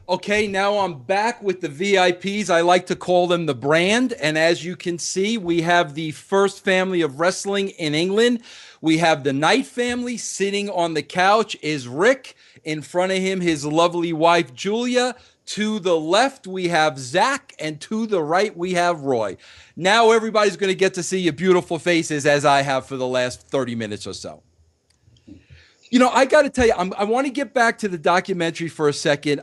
Okay, now I'm back with the VIPs. I like to call them the brand. And as you can see, we have the first family of wrestling in England. We have the Knight family. Sitting on the couch is Rick. In front of him, his lovely wife, Julia. To the left, we have Zach. And to the right, we have Roy. Now everybody's going to get to see your beautiful faces as I have for the last 30 minutes or so. I got to tell you, I want to get back to the documentary for a second.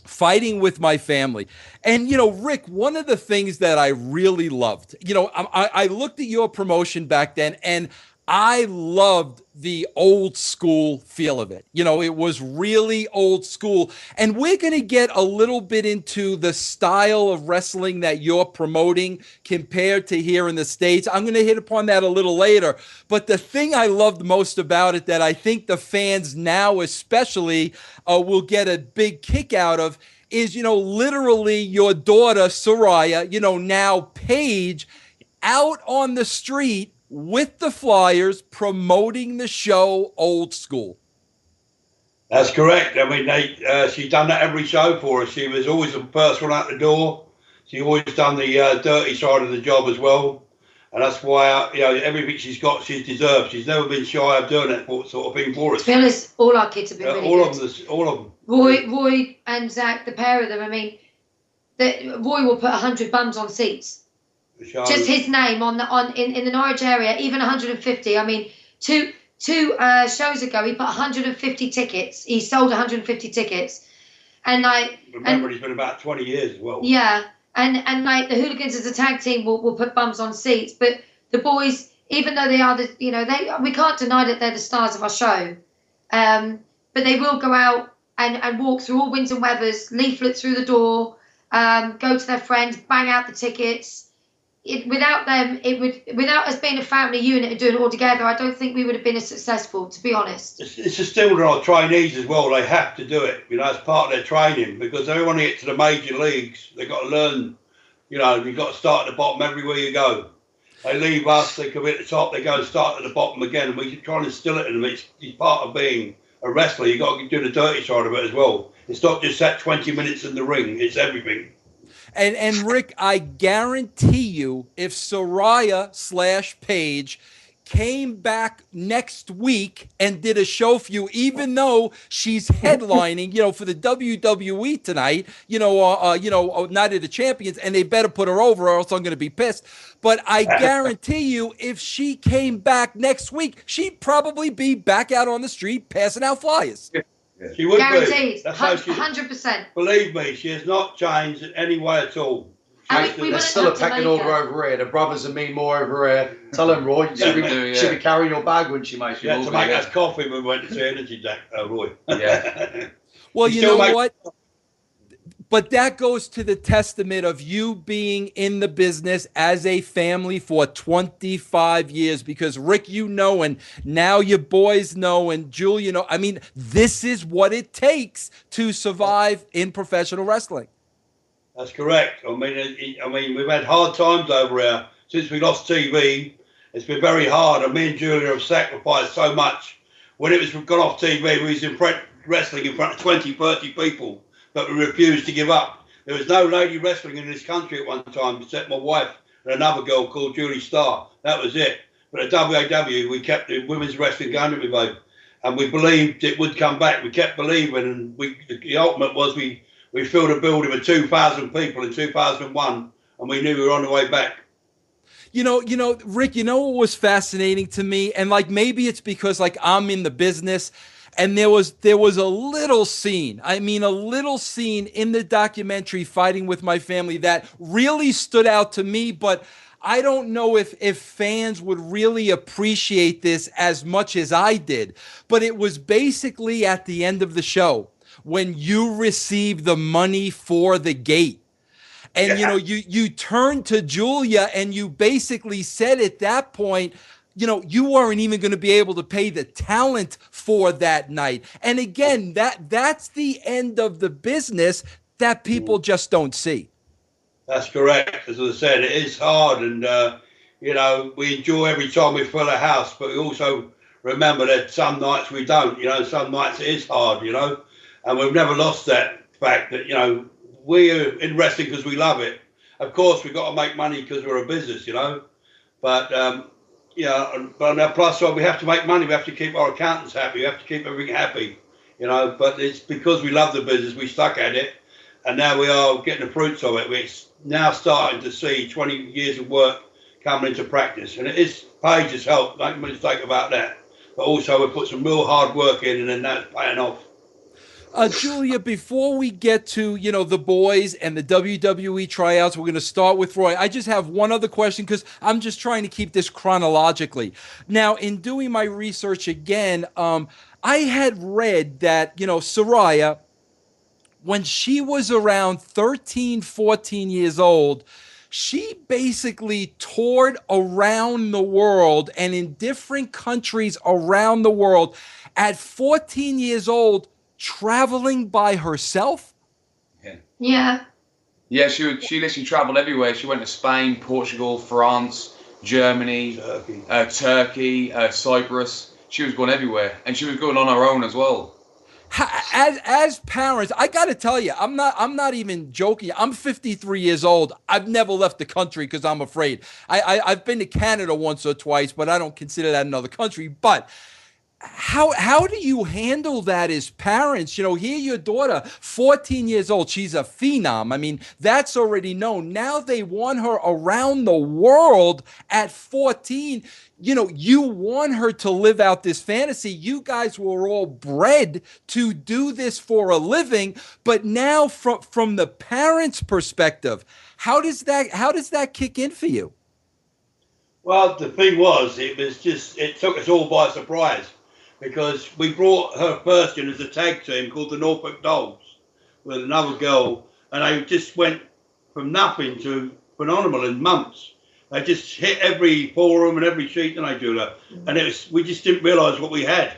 Fighting with my family. And, Rick, one of the things that I really loved, I looked at your promotion back then, and I loved the old school feel of it. It was really old school. And we're going to get a little bit into the style of wrestling that you're promoting compared to here in the States. I'm going to hit upon that a little later. But the thing I loved most about it that I think the fans now especially will get a big kick out of is, literally your daughter, Saraya, now Paige, out on the street with the Flyers promoting the show Old School. That's correct. I mean, she's done that every show for us. She was always the first one out the door. She always done the dirty side of the job as well. And that's why, everything she's got, she's deserved. She's never been shy of doing that sort of thing for us. To be honest, all our kids have been really good. All of them. Roy and Zach, the pair of them, I mean, Roy will put 100 bums on seats. Just his name in the Norwich area, even 150. I mean, two shows ago, he put 150 tickets. He sold 150 tickets, and he's been about 20 years as well. Yeah, and like the Hooligans as a tag team will put bums on seats, but the boys, even though they are we can't deny that they're the stars of our show, but they will go out and walk through all winds and weathers, leaflet through the door, go to their friends, bang out the tickets. Without us being a family unit and doing it all together, I don't think we would have been as successful, to be honest. It's instilled in our trainees as well. They have to do it, as part of their training, because they want to get to the major leagues. They've got to learn, you've got to start at the bottom everywhere you go. They leave us, they come at the top, they go and start at the bottom again, and we try and instill it in them. It's part of being a wrestler. You've got to do the dirty side of it as well. It's not just that 20 minutes in the ring, it's everything. And Rick, I guarantee you, if Saraya / Paige came back next week and did a show for you, even though she's headlining, for the WWE tonight, Night of the Champions, and they better put her over or else I'm going to be pissed. But I guarantee you, if she came back next week, she'd probably be back out on the street passing out flyers. Yeah. She would guaranteed. Be. 100%. Believe me, she has not changed in any way at all. There's still a pecking order over here. The brothers and me more over here. Tell them, Roy, she'll be carrying your bag when she makes you. Yeah, to make us coffee when we went to see Energy Jack, Roy. Yeah. Well, you know what? But that goes to the testament of you being in the business as a family for 25 years. Because, Rick, and now your boys know, and Julia, I mean, this is what it takes to survive in professional wrestling. That's correct. I mean, we've had hard times over here. Since we lost TV, it's been very hard. And me and Julia have sacrificed so much. When it was gone off TV, we was wrestling in front of 20, 30 people. But we refused to give up. There was no lady wrestling in this country at one time except my wife and another girl called Julie Starr. That was it. But at WAW, we kept the women's wrestling going, didn't we, babe? And we believed it would come back. We kept believing, and the ultimate was we filled a building with 2,000 people in 2001, and we knew we were on the way back. Rick, what was fascinating to me? And maybe it's because I'm in the business. And there was a little scene, in the documentary Fighting with My Family that really stood out to me, but I don't know if fans would really appreciate this as much as I did. But it was basically at the end of the show when you received the money for the gate. And, you turned to Julia and you basically said at that point, you weren't even going to be able to pay the talent for that night. And again, that's the end of the business that people just don't see. That's correct. As I said, it is hard. And, we enjoy every time we fill a house, but we also remember that some nights we don't, some nights it is hard, and we've never lost that fact that, you know, we're in wrestling because we love it. Of course, we've got to make money because we're a business, you know. But, but on our plus side, we have to make money. We have to keep our accountants happy. We have to keep everything happy, you know. But it's because we love the business, we stuck at it. And now we are getting the fruits of it. We're now starting to see 20 years of work coming into practice. And it is Paige's help, don't make a mistake about that. But also we put some real hard work in, and then that's paying off. Julia, before we get to, you know, the boys and the WWE tryouts, we're going to start with Roy. I just have one other question because I'm just trying to keep this chronologically. Now, in doing my research again, I had read that, you know, Saraya, when she was around 13, 14 years old, she basically toured around the world and in different countries around the world at 14 years old, traveling by herself? Yeah. Yeah, she literally travelled everywhere. She went to Spain, Portugal, France, Germany, Turkey, Cyprus. She was going everywhere, and she was going on her own as well. As parents, I got to tell you, I'm not even joking. I'm 53 years old. I've never left the country because I'm afraid. I've been to Canada once or twice, but I don't consider that another country. But how do you handle that as parents? You know, here your daughter, 14 years old, she's a phenom. I mean, that's already known. Now they want her around the world at 14. You know, you want her to live out this fantasy. You guys were all bred to do this for a living, but now from the parents' perspective, how does that kick in for you? Well, the thing was, it took us all by surprise, because we brought her first in as a tag team called the Norfolk Dogs with another girl, and they just went from nothing to phenomenal in months. They just hit every forum and every sheet, and they do that. And we just didn't realise what we had.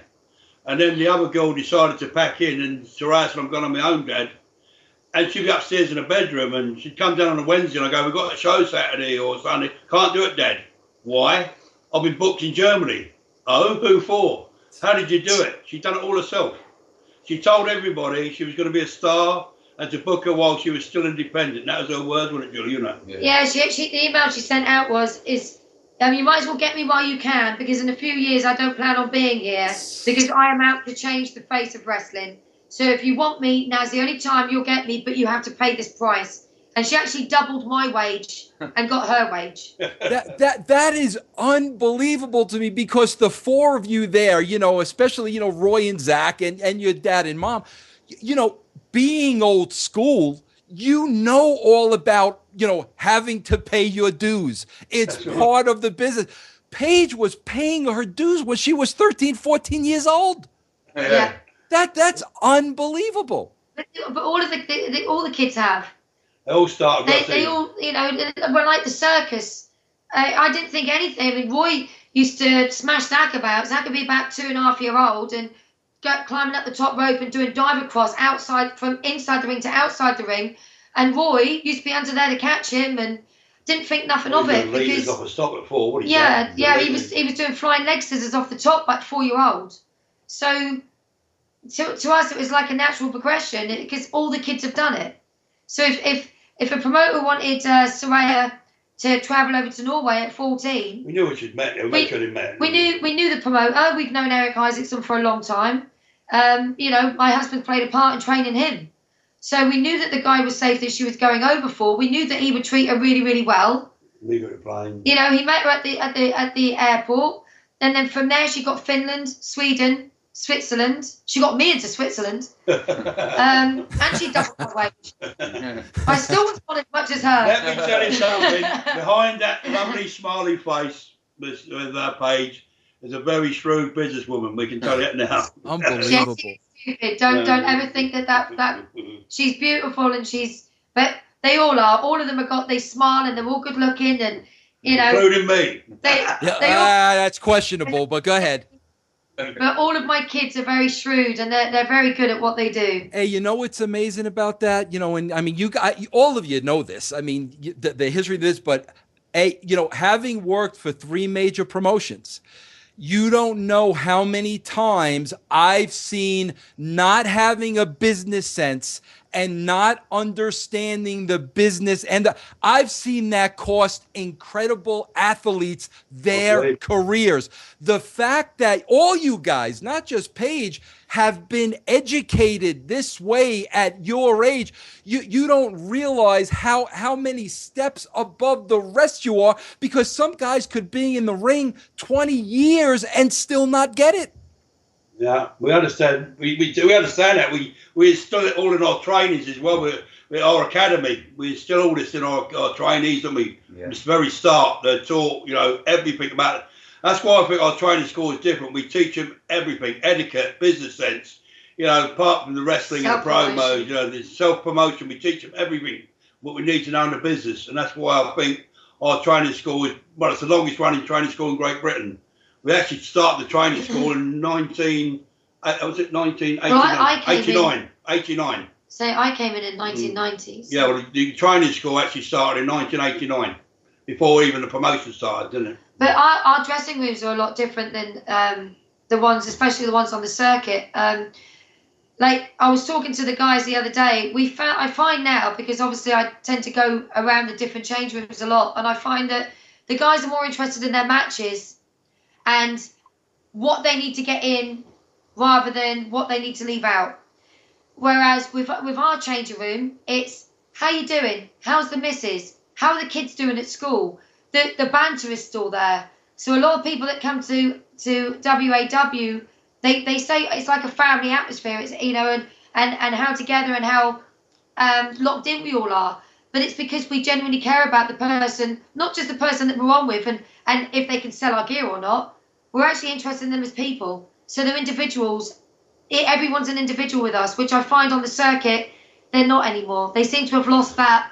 And then the other girl decided to pack in, and Saraya said, I'm going on my own, Dad. And she'd be upstairs in the bedroom, and she'd come down on a Wednesday, and I go, we've got a show Saturday or Sunday. Can't do it, Dad. Why? I've been booked in Germany. Oh, who for? How did you do it? She'd done it all herself. She told everybody she was going to be a star and to book her while she was still independent. That was her word, wasn't it, Julie? You know. Yeah, the email she sent out you might as well get me while you can, because in a few years I don't plan on being here, because I am out to change the face of wrestling. So if you want me, now's the only time you'll get me, but you have to pay this price. And she actually doubled my wage and got her wage. That is unbelievable to me, because the four of you there, you know, especially, you know, Roy and Zach and your dad and mom, you know, being old school, you know all about, you know, having to pay your dues. It's part of the business. Paige was paying her dues when she was 13, 14 years old. Yeah. That's unbelievable. But all of the kids have. They all started. They all, you know, were like the circus. I didn't think anything. I mean, Roy used to smash Zach about. Zach would be about 2.5 years old and climbing up the top rope and doing dive across from inside the ring to outside the ring. And Roy used to be under there to catch him and didn't think nothing of it. Because off a stop at 4. He was doing flying leg scissors off the top like 4-year-old. So to us, it was like a natural progression because all the kids have done it. So if a promoter wanted Saraya to travel over to Norway at 14, we knew she'd met him. We knew the promoter. We've known Eric Isaacson for a long time. You know, my husband played a part in training him, so we knew that the guy was safe that she was going over for. We knew that he would treat her really, really well. Leave her at the plane. You know, he met her at the airport, and then from there she got Finland, Sweden, Switzerland. She got me into Switzerland. And she doubled my wage. I still was not as much as her. Let me tell you something. Behind that lovely smiley face with Paige is a very shrewd businesswoman. We can tell you that now. Unbelievable. Stupid. Don't ever think that she's beautiful, and but they all are. All of them they smile and they're all good looking, and you know, including me. That's questionable, but go ahead. But all of my kids are very shrewd, and they're very good at what they do. Hey, you know what's amazing about that? You know, and I mean, all of you know this. I mean, the history of this, but you know, having worked for 3 major promotions, You don't know how many times I've seen not having a business sense and not understanding the business. And I've seen that cost incredible athletes their careers. The fact that all you guys, not just Paige, have been educated this way at your age, you don't realize how many steps above the rest you are, because some guys could be in the ring 20 years and still not get it. Yeah, we understand. We do. We understand that. We instill it all in our trainings as well. With our academy, we instill all this in our trainees, and we from the very start they're taught, everything about it. That's why I think our training school is different. We teach them everything: etiquette, business sense. Apart from the wrestling and the promos, the self-promotion. We teach them everything what we need to know in the business, and that's why I think our training school is it's the longest running training school in Great Britain. We actually started the training school in 1989? Well, 89. So I came in 1990s. Yeah, well, the training school actually started in 1989, before even the promotion started, didn't it? But our dressing rooms are a lot different than the ones, especially the ones on the circuit. Like I was talking to the guys the other day, I find now, because obviously I tend to go around the different change rooms a lot, and I find that the guys are more interested in their matches and what they need to get in rather than what they need to leave out. Whereas with our changing room, it's how you doing? How's the missus? How are the kids doing at school? The banter is still there. So a lot of people that come to WAW, they say it's like a family atmosphere. It's and how together and how locked in we all are. But it's because we genuinely care about the person, not just the person that we're on with, and if they can sell our gear or not. We're actually interested in them as people. So they're individuals. Everyone's an individual with us, which I find on the circuit, they're not anymore. They seem to have lost that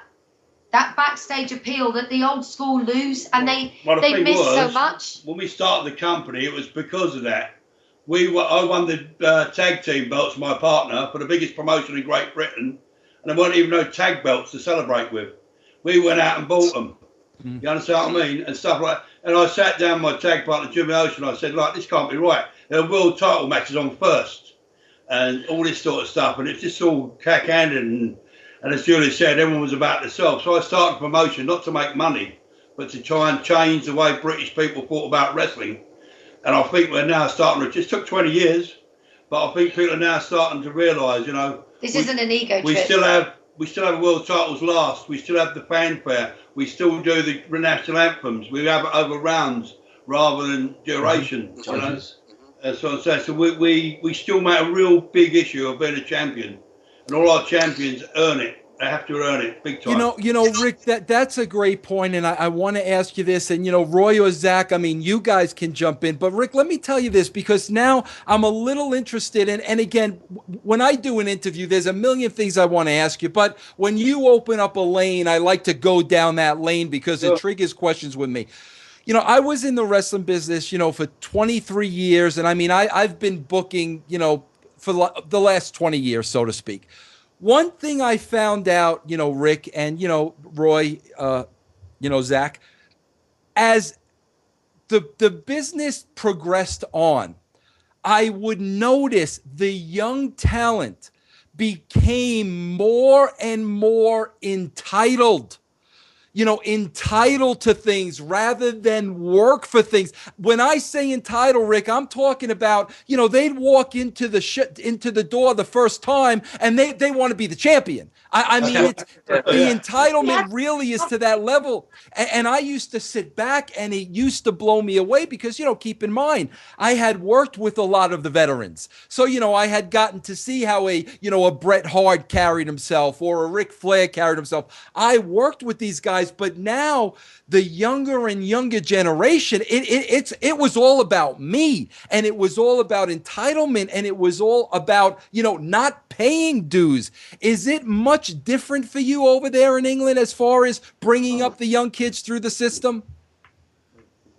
backstage appeal that the old school lose, and they miss so much. When we started the company, it was because of that. I won the tag team belts, my partner, for the biggest promotion in Great Britain, and there weren't even no tag belts to celebrate with. We went out and bought them. You understand what I mean? And stuff like that. And I sat down with my tag partner, Jimmy Ocean, and I said, this can't be right. There are world title matches on first, and all this sort of stuff, and it's just all cack-handed, and as Julie said, everyone was about themselves. So I started a promotion not to make money, but to try and change the way British people thought about wrestling. And I think we're now starting to, it just took 20 years, but I think people are now starting to realise, this isn't an ego we trip. We still have world titles last. We still have the fanfare. We still do the national anthems. We have it over rounds rather than duration. And so we still make a real big issue of being a champion, and all our champions earn it. They have to earn it big time. Rick, that's a great point, and I want to ask you this, and Roy or Zach, you guys can jump in, but Rick, let me tell you this, because now I'm a little interested in, and again, when I do an interview, there's a million things I want to ask you, but when you open up a lane, I like to go down that lane because it triggers questions with me. I was in the wrestling business, for 23 years, and I've been booking, for the last 20 years, so to speak. One thing I found out, Rick and, Roy, Zach, as the business progressed on, I would notice the young talent became more and more entitled. Entitled to things rather than work for things. When I say entitled, Rick, I'm talking about, they'd walk into the door the first time and they want to be the champion. It's the entitlement really is to that level. And I used to sit back and it used to blow me away because, keep in mind, I had worked with a lot of the veterans. So, I had gotten to see how a Bret Hart carried himself or a Ric Flair carried himself. I worked with these guys, but now the younger and younger generation, it was all about me, and it was all about entitlement, and it was all about, not paying dues. Is it much different for you over there in England as far as bringing up the young kids through the system?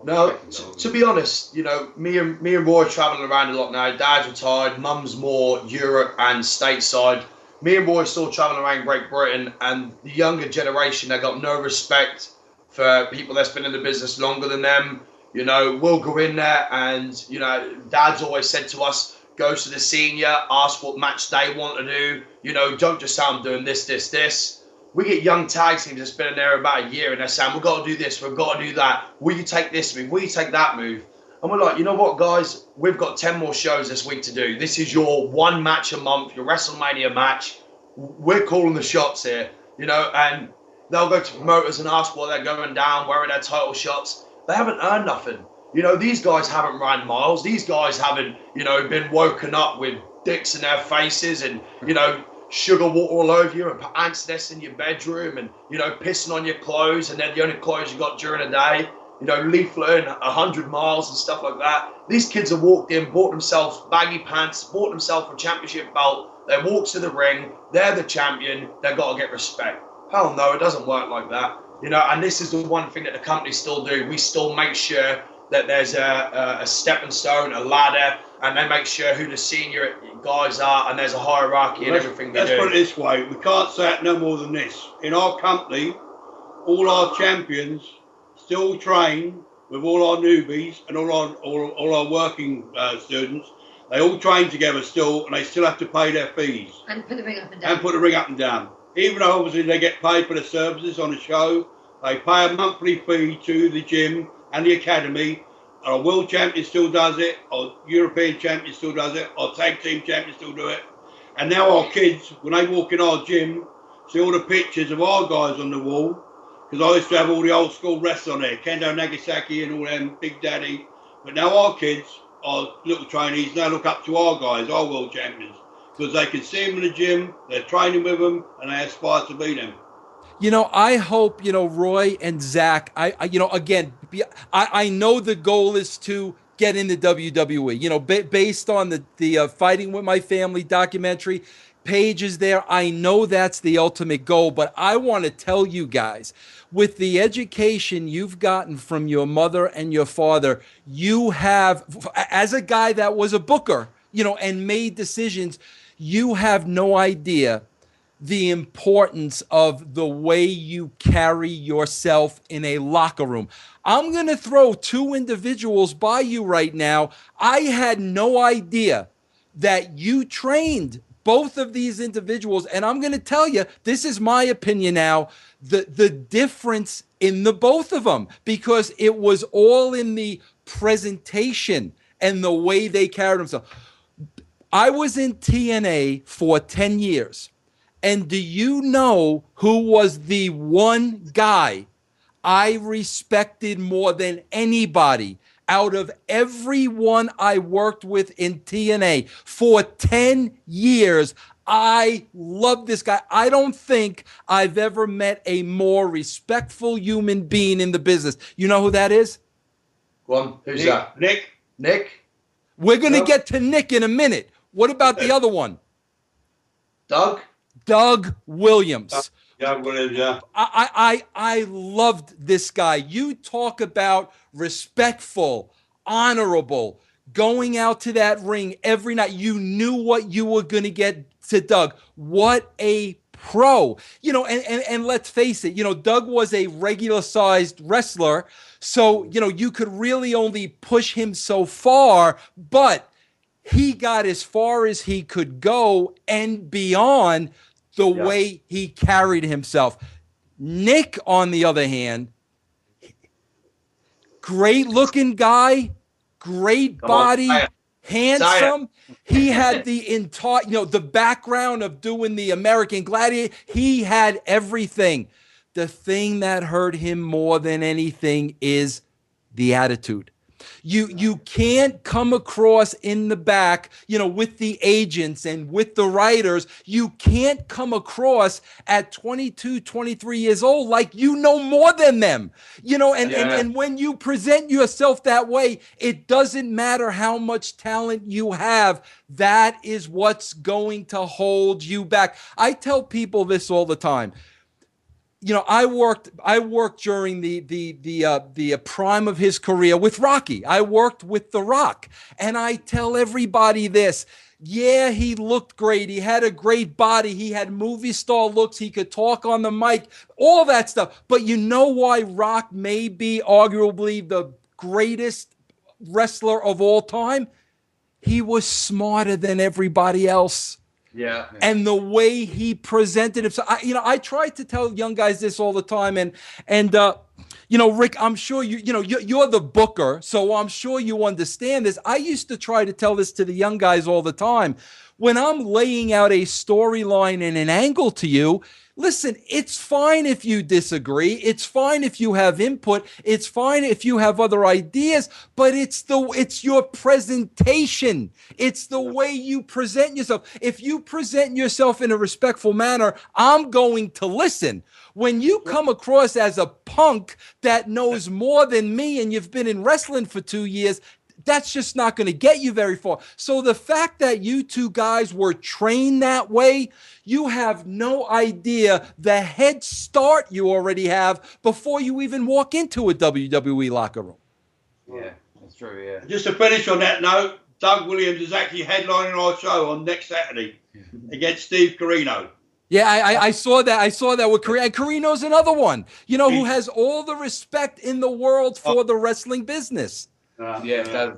No, to be honest, me and Roy are traveling around a lot now. Dad's retired, Mum's more Europe and stateside. Me and Roy still traveling around Great Britain, and the younger generation, they got no respect for people that's been in the business longer than them. You know, we'll go in there and, you know, Dad's always said to us, go to the senior, ask what match they want to do. You know, don't just say I'm doing this, this, this. We get young tag teams that's been in there about a year and they're saying, we've got to do this, we've got to do that. Will you take this move? Will you take that move? And we're like, you know what, guys? We've got 10 more shows this week to do. This is your one match a month, your WrestleMania match. We're calling the shots here, you know, and they'll go to promoters and ask what they're going down, where are their title shots. They haven't earned nothing. You know, these guys haven't ran miles. These guys haven't, you know, been woken up with dicks in their faces and, you know, sugar water all over you and put ants nests in your bedroom and, you know, pissing on your clothes and they're the only clothes you got during the day. You know, leafleting 100 miles and stuff like that. These kids have walked in, bought themselves baggy pants, bought themselves a championship belt. They walk to the ring. They're the champion. They've got to get respect. Hell no, it doesn't work like that. You know, and this is the one thing that the company still do. We still make sure that there's a stepping stone, a ladder, and they make sure who the senior guys are, and there's a hierarchy in everything they do. Let's put it this way. We can't say it no more than this. In our company, all our champions still train with all our newbies and all our working students. They all train together still, and they still have to pay their fees. And put the ring up and down. And put the ring up and down. Even though obviously they get paid for the services on the show, they pay a monthly fee to the gym and the academy. Our world champion still does it, our European champion still does it, our tag team champion still do it. And now our kids, when they walk in our gym, see all the pictures of our guys on the wall. Because I used to have all the old school wrestlers on there, Kendo Nagasaki and all them, Big Daddy. But now our kids, our little trainees, now look up to our guys, our world champions. Because they can see them in the gym, they're training with them, and they aspire to be them. You know, I hope, you know, Roy and Zach, you know, again, I know the goal is to get in the WWE, you know, based on the Fighting With My Family documentary. Paige is there. I know that's the ultimate goal, but I want to tell you guys, with the education you've gotten from your mother and your father, you have, as a guy that was a booker, you know, and made decisions, you have no idea the importance of the way you carry yourself in a locker room. I'm going to throw two individuals by you right now. I had no idea that you trained both of these individuals, and I'm going to tell you, this is my opinion now, the difference in the both of them, because it was all in the presentation and the way they carried themselves. I was in TNA for 10 years. And do you know who was the one guy I respected more than anybody out of everyone I worked with in TNA for 10 years? I love this guy. I don't think I've ever met a more respectful human being in the business. You know who that is? Go on. Who's that? Nick. Nick? We're going to get to Nick in a minute. What about the other one? Doug Williams. Yeah, Williams, yeah. I loved this guy. You talk about respectful, honorable, going out to that ring every night. You knew what you were going to get to Doug. What a pro. You know, and let's face it, you know, Doug was a regular sized wrestler. So, you know, you could really only push him so far, but he got as far as he could go and beyond the way he carried himself. Nick, on the other hand, great looking guy, great body, handsome. He had the entire, you know, the background of doing the American Gladiator. He had everything. The thing that hurt him more than anything is the attitude. You can't come across in the back, you know, with the agents and with the writers. You can't come across at 22, 23 years old like you know more than them, you know, and when you present yourself that way, it doesn't matter how much talent you have. That is what's going to hold you back. I tell people this all the time. You know, I worked during the prime of his career with Rocky. I worked with The Rock, and I tell everybody this. Yeah, he looked great. He had a great body. He had movie star looks. He could talk on the mic, all that stuff. But you know why Rock may be arguably the greatest wrestler of all time, he was smarter than everybody else. Yeah. And the way he presented himself, I try to tell young guys this all the time, and Rick, I'm sure you're the booker, so I'm sure you understand this. I used to try to tell this to the young guys all the time. When I'm laying out a storyline and an angle to you, listen, it's fine if you disagree. It's fine if you have input. It's fine if you have other ideas, but it's your presentation. It's the way you present yourself. If you present yourself in a respectful manner, I'm going to listen. When you come across as a punk that knows more than me and you've been in wrestling for 2 years, that's just not going to get you very far. So the fact that you two guys were trained that way, you have no idea the head start you already have before you even walk into a WWE locker room. Yeah, that's true, yeah. Just to finish on that note, Doug Williams is actually headlining our show on next Saturday against Steve Corino. Yeah, I saw that. I saw that with Carino. And Carino's another one, who has all the respect in the world for the wrestling business. Yeah.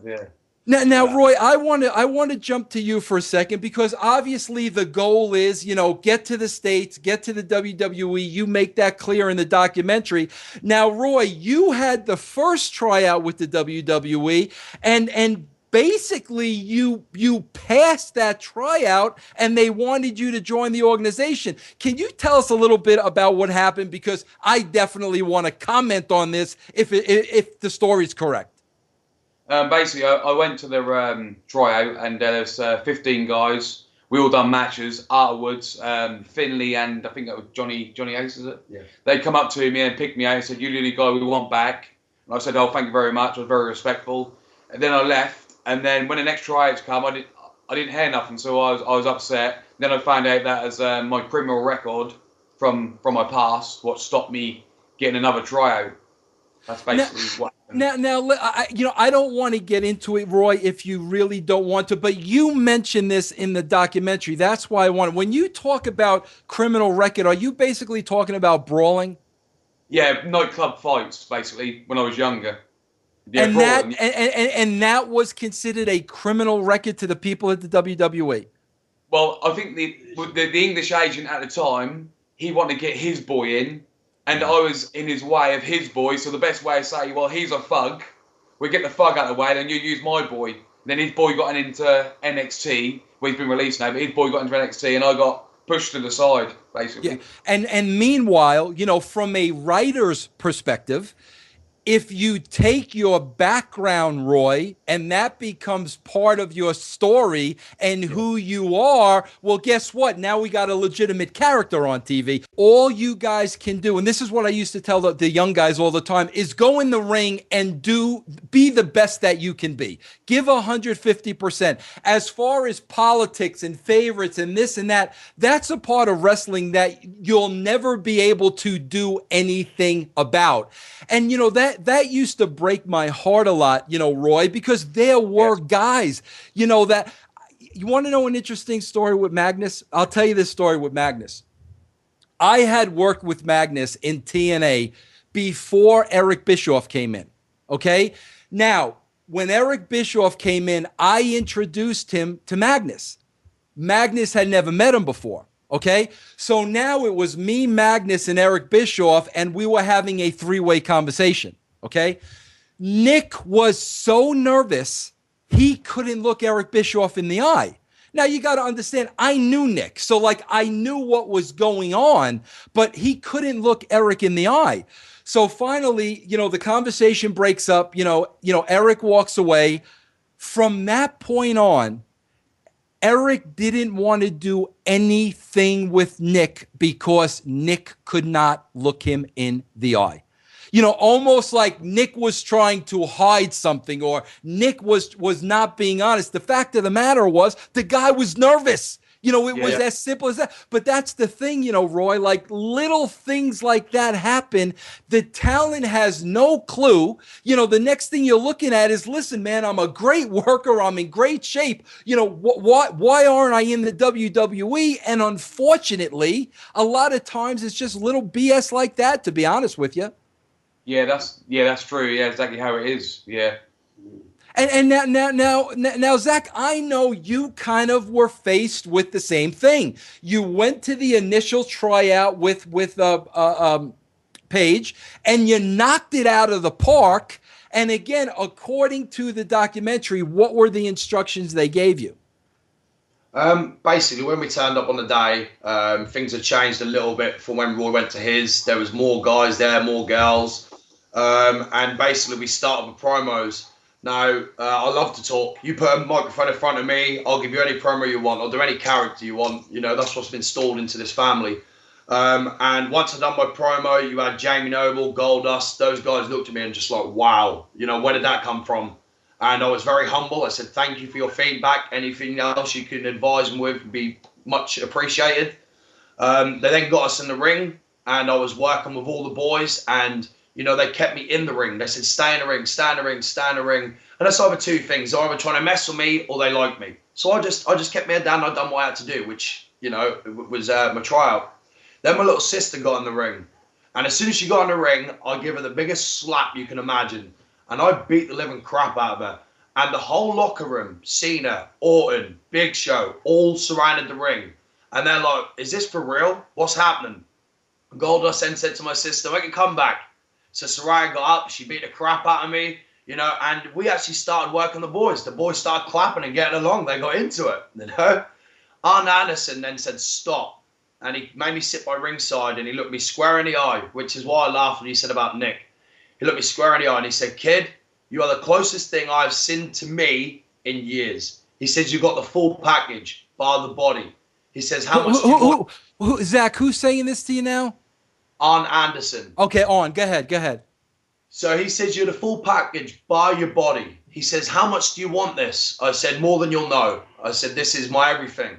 Now, Roy, I want to jump to you for a second, because obviously the goal is, get to the States, get to the WWE. You make that clear in the documentary. Now, Roy, you had the first tryout with the WWE, and basically you passed that tryout and they wanted you to join the organization. Can you tell us a little bit about what happened? Because I definitely want to comment on this if the story's correct. Basically, I went to the tryout, and there's 15 guys. We all done matches. Arterwoods, Finley, and I think that was Johnny Ace, is it? Yeah. They come up to me and picked me out and said, "You're the only guy we want back." And I said, "Oh, thank you very much." I was very respectful. And then I left. And then when the next tryouts come, I didn't hear nothing, so I was upset. Then I found out that as my criminal record from my past, what stopped me getting another tryout. That's basically what. Now, I don't want to get into it, Roy, if you really don't want to, but you mentioned this in the documentary. That's why I wanted. When you talk about criminal record, are you basically talking about brawling? Yeah, nightclub fights, basically, when I was younger. Yeah, and brawling. that was considered a criminal record to the people at the WWE. Well, I think the English agent at the time, he wanted to get his boy in. And I was in his way of his boy, so the best way to say, well, he's a thug. We get the thug out of the way, then you use my boy. Then his boy got into NXT, where he's been released now, but his boy got into NXT, and I got pushed to the side, basically. Yeah. And meanwhile, from a writer's perspective, if you take your background, Roy, and that becomes part of your story and who you are, well, guess what? Now we got a legitimate character on TV. All you guys can do, and this is what I used to tell the young guys all the time, is go in the ring and be the best that you can be. Give 150%. As far as politics and favorites and this and that, that's a part of wrestling that you'll never be able to do anything about. And, that used to break my heart a lot, Roy, because there were guys, that you want to know an interesting story with Magnus? I'll tell you this story with Magnus. I had worked with Magnus in TNA before Eric Bischoff came in. Okay. Now, when Eric Bischoff came in, I introduced him to Magnus. Magnus had never met him before. Okay, so now it was me, Magnus, and Eric Bischoff, and we were having a three-way conversation. Okay, Nick was so nervous he couldn't look Eric Bischoff in the eye. Now you got to understand, I knew Nick, so I knew what was going on, but he couldn't look Eric in the eye. So finally, the conversation breaks up. Eric walks away. From that point on, Eric didn't want to do anything with Nick because Nick could not look him in the eye. Almost like Nick was trying to hide something, or Nick was not being honest. The fact of the matter was the guy was nervous. It was as simple as that. But that's the thing, Roy, little things like that happen. The talent has no clue. The next thing you're looking at is, listen, man, I'm a great worker. I'm in great shape. Why aren't I in the WWE? And unfortunately, a lot of times it's just little BS like that, to be honest with you. Yeah, that's true. Yeah, exactly how it is. Yeah. And now, Zach, I know you kind of were faced with the same thing. You went to the initial tryout with Paige, and you knocked it out of the park. And again, according to the documentary, what were the instructions they gave you? Basically, when we turned up on the day, things had changed a little bit from when Roy went to his. There was more guys there, more girls, and basically we started with promos. Now, I love to talk. You put a microphone in front of me, I'll give you any promo you want. I'll do any character you want. You know, that's what's been installed into this family. And once I'd done my promo, you had Jamie Noble, Goldust. Those guys looked at me and just like, wow, you know, where did that come from? And I was very humble. I said, thank you for your feedback. Anything else you can advise me with would be much appreciated. They then got us in the ring, and I was working with all the boys, and, you know, they kept me in the ring. They said, stay in the ring, stay in the ring, stay in the ring. And that's either two things. They're either trying to mess with me or they like me. So I just kept my head down and I done what I had to do, which, you know, was my tryout. Then my little sister got in the ring. And as soon as she got in the ring, I give her the biggest slap you can imagine. And I beat the living crap out of her. And the whole locker room, Cena, Orton, Big Show, all surrounded the ring. And they're like, is this for real? What's happening? Goldust then said to my sister, make a comeback. So Saraya got up, she beat the crap out of me, you know, and we actually started working the boys. The boys started clapping and getting along. They got into it, you know. Arn Anderson then said, stop. And he made me sit by ringside and he looked me square in the eye, which is why I laughed when he said about Nick. He looked me square in the eye and he said, kid, you are the closest thing I've seen to me in years. He says, you got the full package, bar the body. He says, how much do you want? Zach, who's saying this to you now? Arn Anderson. Okay, on. Go ahead. So he says, you're the full package, bar your body. He says, how much do you want this? I said, more than you'll know. I said, this is my everything.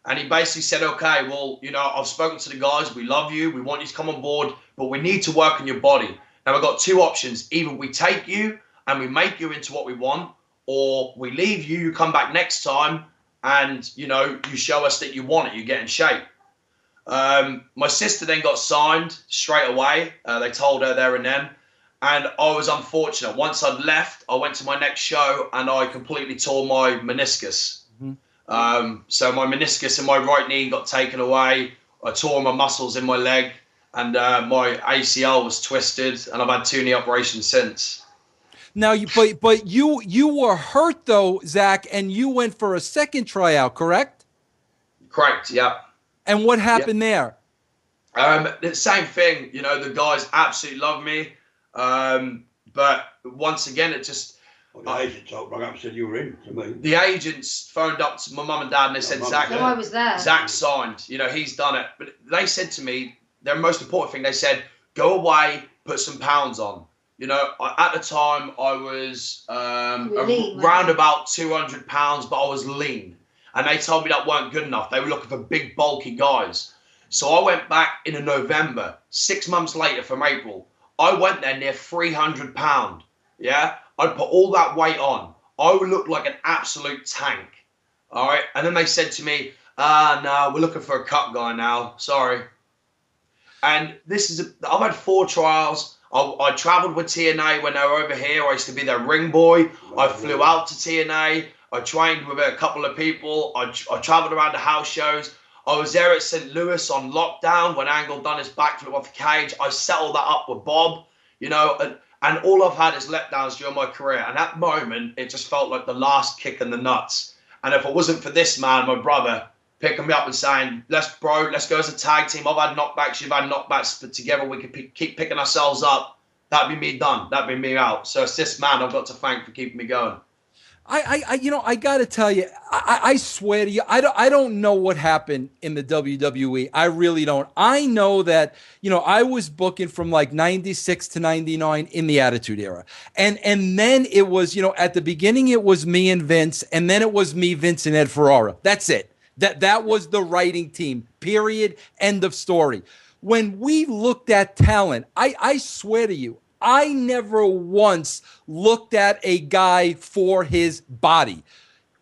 And he basically said, okay, well, you know, I've spoken to the guys. We love you. We want you to come on board, but we need to work on your body. Now, we've got two options. Either we take you and we make you into what we want, or we leave you, you come back next time, and, you know, you show us that you want it, you get in shape. My sister then got signed straight away. They told her there and then. And I was unfortunate. Once I'd left, I went to my next show and I completely tore my meniscus. Mm-hmm. So my meniscus in my right knee got taken away. I tore my muscles in my leg, and my ACL was twisted, and I've had 2 knee operations since. Now, but you were hurt though, Zach, and you went for a second tryout, correct? Correct. Yeah. And what happened there? The same thing. You know, the guys absolutely love me, but once again, it just. Well, the agent told me, said you were in to me. The agents phoned up to my mum and dad and they said, Zach, I was there. Zach signed. You know, he's done it. But they said to me, their most important thing, they said, go away, put some pounds on. You know, at the time, I was around about 200 pounds, but I was lean. And they told me that weren't good enough. They were looking for big, bulky guys. So I went back in November, 6 months later from April. I went there near 300 pounds. Yeah? I put all that weight on. I would look like an absolute tank. All right? And then they said to me, no, we're looking for a cut guy now. Sorry. And I've had 4 trials. I travelled with TNA when they were over here. I used to be their ring boy. I flew out to TNA. I trained with a couple of people. I travelled around the house shows. I was there at St. Louis on lockdown when Angle done his backflip off the cage. I settled that up with Bob, you know, and all I've had is letdowns during my career. And at that moment, it just felt like the last kick in the nuts. And if it wasn't for this man, my brother, picking me up and saying, let's go as a tag team. I've had knockbacks, you've had knockbacks, but together we can keep picking ourselves up. That'd be me done. That'd be me out. So it's this man I've got to thank for keeping me going. I got to tell you, I swear to you, I don't know what happened in the WWE. I really don't. I know that, you know, I was booking from like 96 to 99 in the Attitude Era. And then it was, you know, at the beginning it was me and Vince, and then it was me, Vince, and Ed Ferrara. That's it. That was the writing team, period, end of story. When we looked at talent, I swear to you, I never once looked at a guy for his body.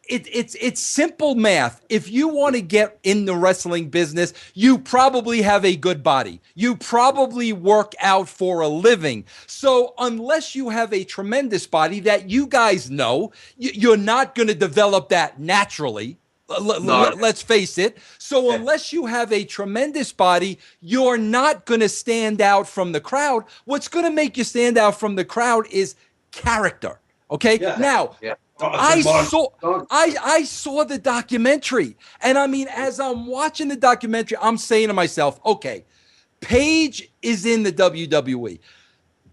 it's simple math. If you want to get in the wrestling business, you probably have a good body. You probably work out for a living. So unless you have a tremendous body that you guys know, you're not going to develop that naturally. Let's face it. So unless you have a tremendous body, you're not going to stand out from the crowd. What's going to make you stand out from the crowd is character. Okay. Yeah. Now, I saw the documentary, and I mean, as I'm watching the documentary, I'm saying to myself, okay, Paige is in the WWE.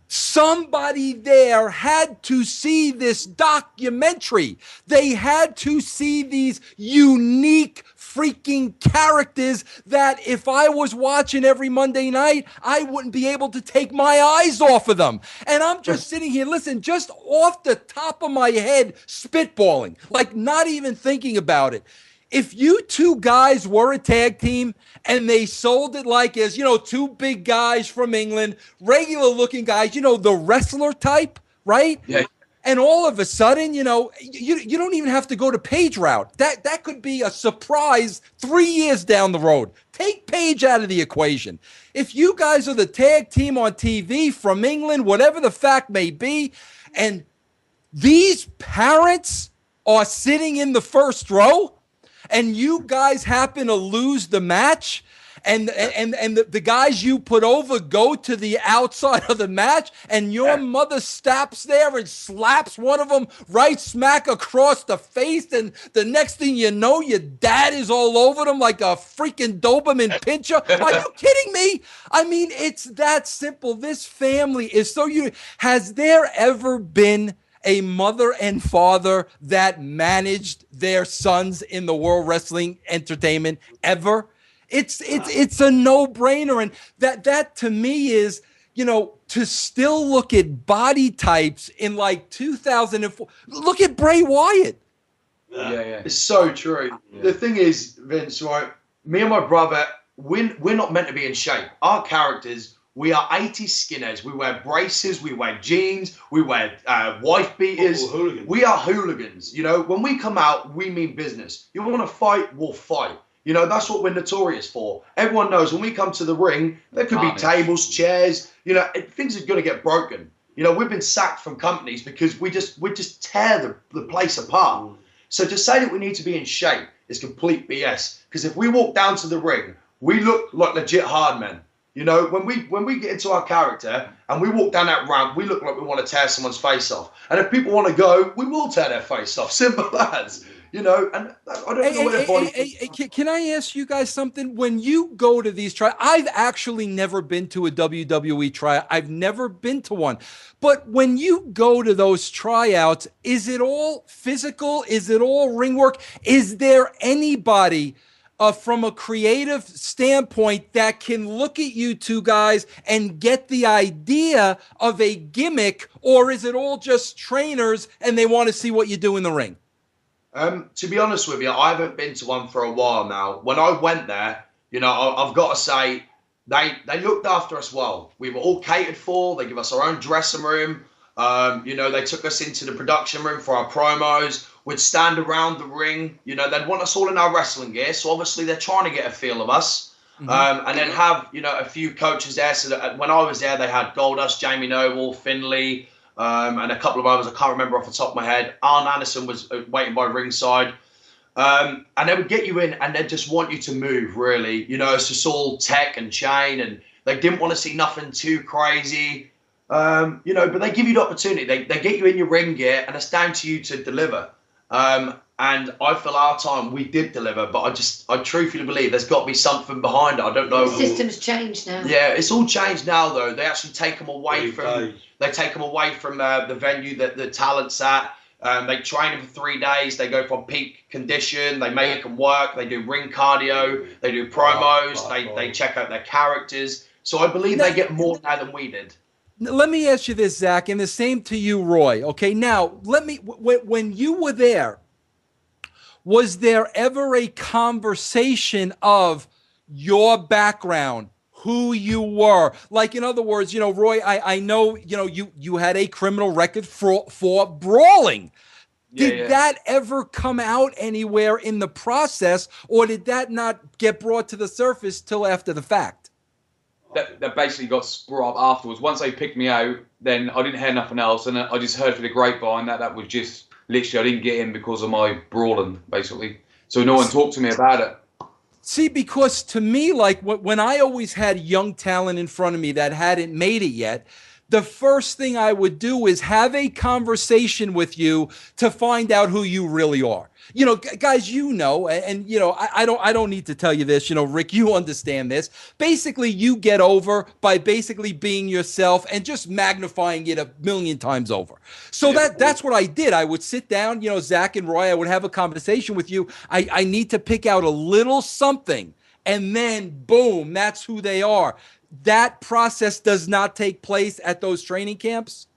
Somebody there had to see this documentary. They had to see these unique freaking characters that if I was watching every Monday night, I wouldn't be able to take my eyes off of them. And I'm just sitting here, listen, just off the top of my head, spitballing, like not even thinking about it. If you two guys were a tag team and they sold it like as, two big guys from England, regular looking guys, the wrestler type, right? Yeah. And all of a sudden, you don't even have to go to Paige route. That could be a surprise 3 years down the road. Take Paige out of the equation. If you guys are the tag team on TV from England, whatever the fact may be, and these parents are sitting in the first row, and you guys happen to lose the match, and the guys you put over go to the outside of the match, and your mother stops there and slaps one of them right smack across the face, and the next thing you know, your dad is all over them like a freaking Doberman pincher. Are you kidding me? I mean, it's that simple. This family is so unique. Has there ever been a mother and father that managed their sons in the World Wrestling Entertainment ever? It's a no-brainer. And that to me is, to still look at body types in like 2004. Look at Bray Wyatt. Yeah. It's so true. Yeah. The thing is, Vince, right? Me and my brother, we're not meant to be in shape. Our characters, we are 80s skinheads. We wear braces, we wear jeans, we wear wife beaters. We are hooligans. When we come out, we mean business. You want to fight, we'll fight. That's what we're notorious for. Everyone knows when we come to the ring, there could be tables, chairs. Things are going to get broken. We've been sacked from companies because we just tear the place apart. So to say that we need to be in shape is complete BS. Because if we walk down to the ring, we look like legit hard men. When we get into our character and we walk down that ramp, we look like we want to tear someone's face off. And if people want to go, we will tear their face off. Simple as. And I don't know what everybody... Can I ask you guys something? When you go to these tryouts, I've actually never been to a WWE tryout. I've never been to one. But when you go to those tryouts, is it all physical? Is it all ring work? Is there anybody from a creative standpoint that can look at you two guys and get the idea of a gimmick, or is it all just trainers and they want to see what you do in the ring? To be honest with you, I haven't been to one for a while now. When I went there, I've got to say, they looked after us well. We were all catered for. They give us our own dressing room. They took us into the production room for our promos. We'd stand around the ring. They'd want us all in our wrestling gear. So obviously they're trying to get a feel of us. Mm-hmm. And then have, a few coaches there. So that when I was there, they had Goldust, Jamie Noble, Finlay, and a couple of others. I can't remember off the top of my head. Arn Anderson was waiting by ringside. And they would get you in and they'd just want you to move, really. It's just all tech and chain. And they didn't want to see nothing too crazy. But they give you the opportunity. They get you in your ring gear and it's down to you to deliver. And I feel our time we did deliver, but I truthfully believe there's got to be something behind it. I don't know. The system's changed now. Yeah, it's all changed now though. They actually take them away from the venue that the talent's at. They train them for 3 days. They go from peak condition. They make them work. They do ring cardio. They do promos. They check out their characters. So I believe they get more now than we did. Let me ask you this, Zach, and the same to you, Roy. Okay, now when you were there, was there ever a conversation of your background, who you were? Like, in other words, Roy, I know, you had a criminal record for brawling. Did that ever come out anywhere in the process, or did that not get brought to the surface till after the fact? That basically got brought up afterwards. Once they picked me out, then I didn't hear nothing else, and I just heard through the grapevine that was just literally I didn't get in because of my brawling, basically. So no one talked to me about it. See, because to me, like when I always had young talent in front of me that hadn't made it yet, the first thing I would do is have a conversation with you to find out who you really are. You know, guys, you know, and you know, I don't need to tell you this, you know, Rick, you understand this. Basically, you get over by basically being yourself and just magnifying it a million times over. So that's what I did. I would sit down, you know, Zach and Roy, I would have a conversation with you. I need to pick out a little something, and then boom, that's who they are. That process does not take place at those training camps?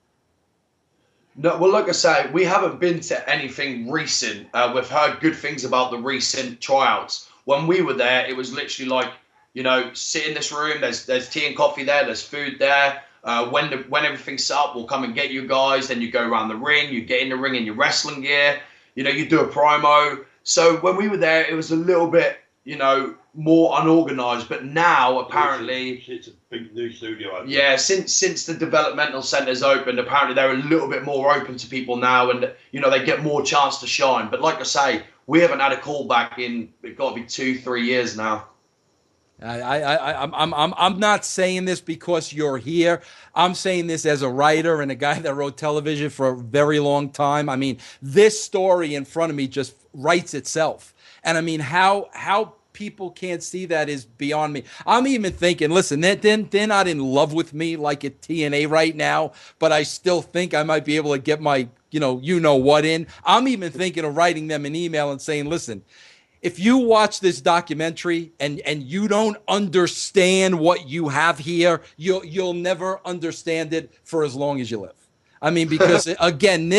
No, well, like I say, we haven't been to anything recent. We've heard good things about the recent tryouts. When we were there, it was literally like, you know, sit in this room. There's tea and coffee there. There's food there. When everything's set up, we'll come and get you guys. Then you go around the ring. You get in the ring in your wrestling gear. You know, you do a promo. So when we were there, it was a little bit, you know, more unorganized. But now, apparently, it's a big new studio. Yeah, since the developmental centers opened, apparently they're a little bit more open to people now, and you know they get more chance to shine. But like I say, we haven't had a call back in it's got to be 2-3 years now. I'm not saying this because you're here. I'm saying this as a writer and a guy that wrote television for a very long time. I mean, this story in front of me just writes itself. And I mean, how people can't see that is beyond me. I'm even thinking, listen, they're not in love with me like at TNA right now, but I still think I might be able to get my, you know what in. I'm even thinking of writing them an email and saying, listen, if you watch this documentary and you don't understand what you have here, you'll never understand it for as long as you live. I mean, because again,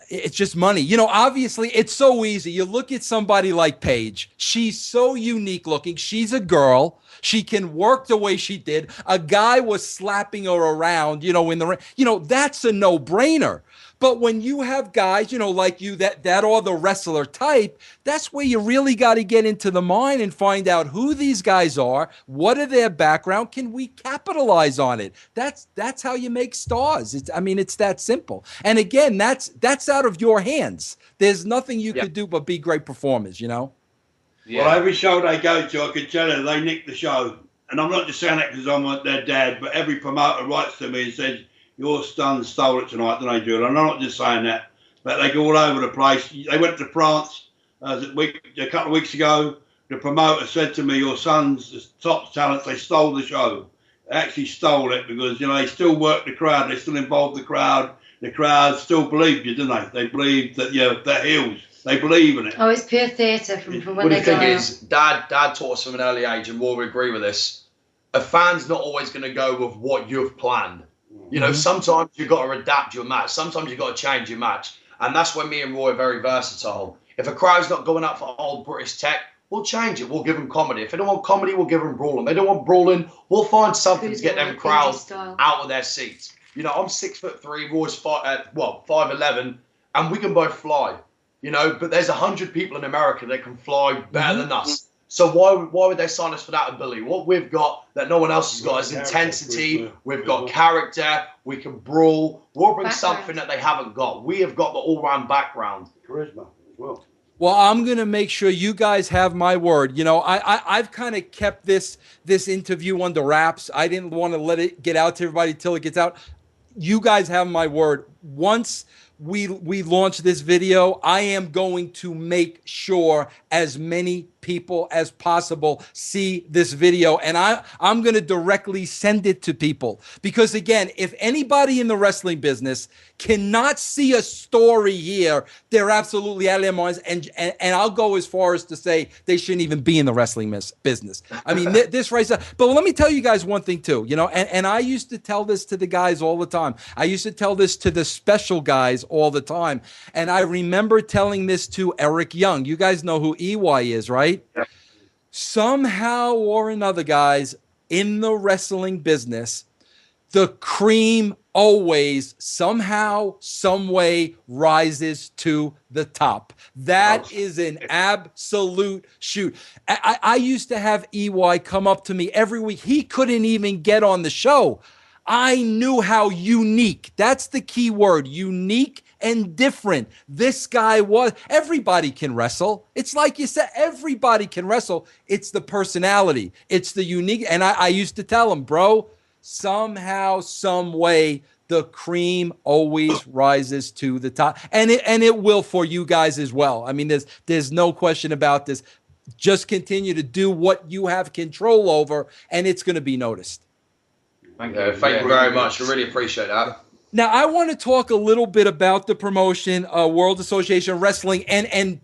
it's just money. You know, obviously, it's so easy. You look at somebody like Paige. She's so unique looking. She's a girl. She can work the way she did. A guy was slapping her around, you know, in the ring. You know, that's a no-brainer. But when you have guys, you know, like you, that are the wrestler type, that's where you really got to get into the mind and find out who these guys are, what are their background, can we capitalize on it? That's how you make stars. It's that simple. And again, that's out of your hands. There's nothing you could do but be great performers, you know? Yeah. Well, every show they go to, I could tell you they nick the show. And I'm not just saying that because I'm their dad, but every promoter writes to me and says, your son stole it tonight, don't they, Julie? I'm not just saying that, but they go all over the place. They went to France a couple of weeks ago. The promoter said to me, your son's the top talent. They stole the show. They actually stole it because, you know, they still work the crowd. They still involve the crowd. The crowd still believed you, didn't they? They believed that, they're heels. They believe in it. Oh, it's pure theatre from when they go out. The thing is, Dad taught us from an early age, and we'll agree with this. A fan's not always going to go with what you've planned. You know, sometimes you've got to adapt your match. Sometimes you've got to change your match. And that's when me and Roy are very versatile. If a crowd's not going up for old British tech, we'll change it. We'll give them comedy. If they don't want comedy, we'll give them brawling. They don't want brawling, we'll find something to get them crowds out of their seats. You know, I'm 6'3", Roy's 5'11", and we can both fly. You know, but there's 100 people in America that can fly better than us. So why would they sign us for that ability? What we've got that no one else has got is intensity. We've got character. We can brawl. We'll bring something that they haven't got. We have got the all-round background. Charisma as well. Well, I'm going to make sure you guys have my word. You know, I've kind of kept this interview under wraps. I didn't want to let it get out to everybody till it gets out. You guys have my word. Once we launch this video, I am going to make sure as many people as possible see this video, and I'm going to directly send it to people, because again, if anybody in the wrestling business cannot see a story here, they're absolutely out of their minds, and I'll go as far as to say they shouldn't even be in the wrestling business. I mean, this right now. But let me tell you guys one thing too, you know, and I used to tell this to the guys all the time. I used to tell this to the special guys all the time, and I remember telling this to Eric Young. You guys know who EY is, right? Yeah. Somehow or another, guys, in the wrestling business, the cream always, somehow, some way rises to the top. That is an absolute shoot. I used to have EY come up to me every week. He couldn't even get on the show. I knew how unique, that's the key word, unique and different this guy was. Everybody can wrestle. It's like you said, everybody can wrestle. It's the personality. It's the unique. And I used to tell him, bro, somehow, some way, the cream always rises to the top. And it will for you guys as well. I mean, there's no question about this. Just continue to do what you have control over, and it's going to be noticed. Thank you very much. I really appreciate that. Now, I want to talk a little bit about the promotion, World Association of Wrestling, and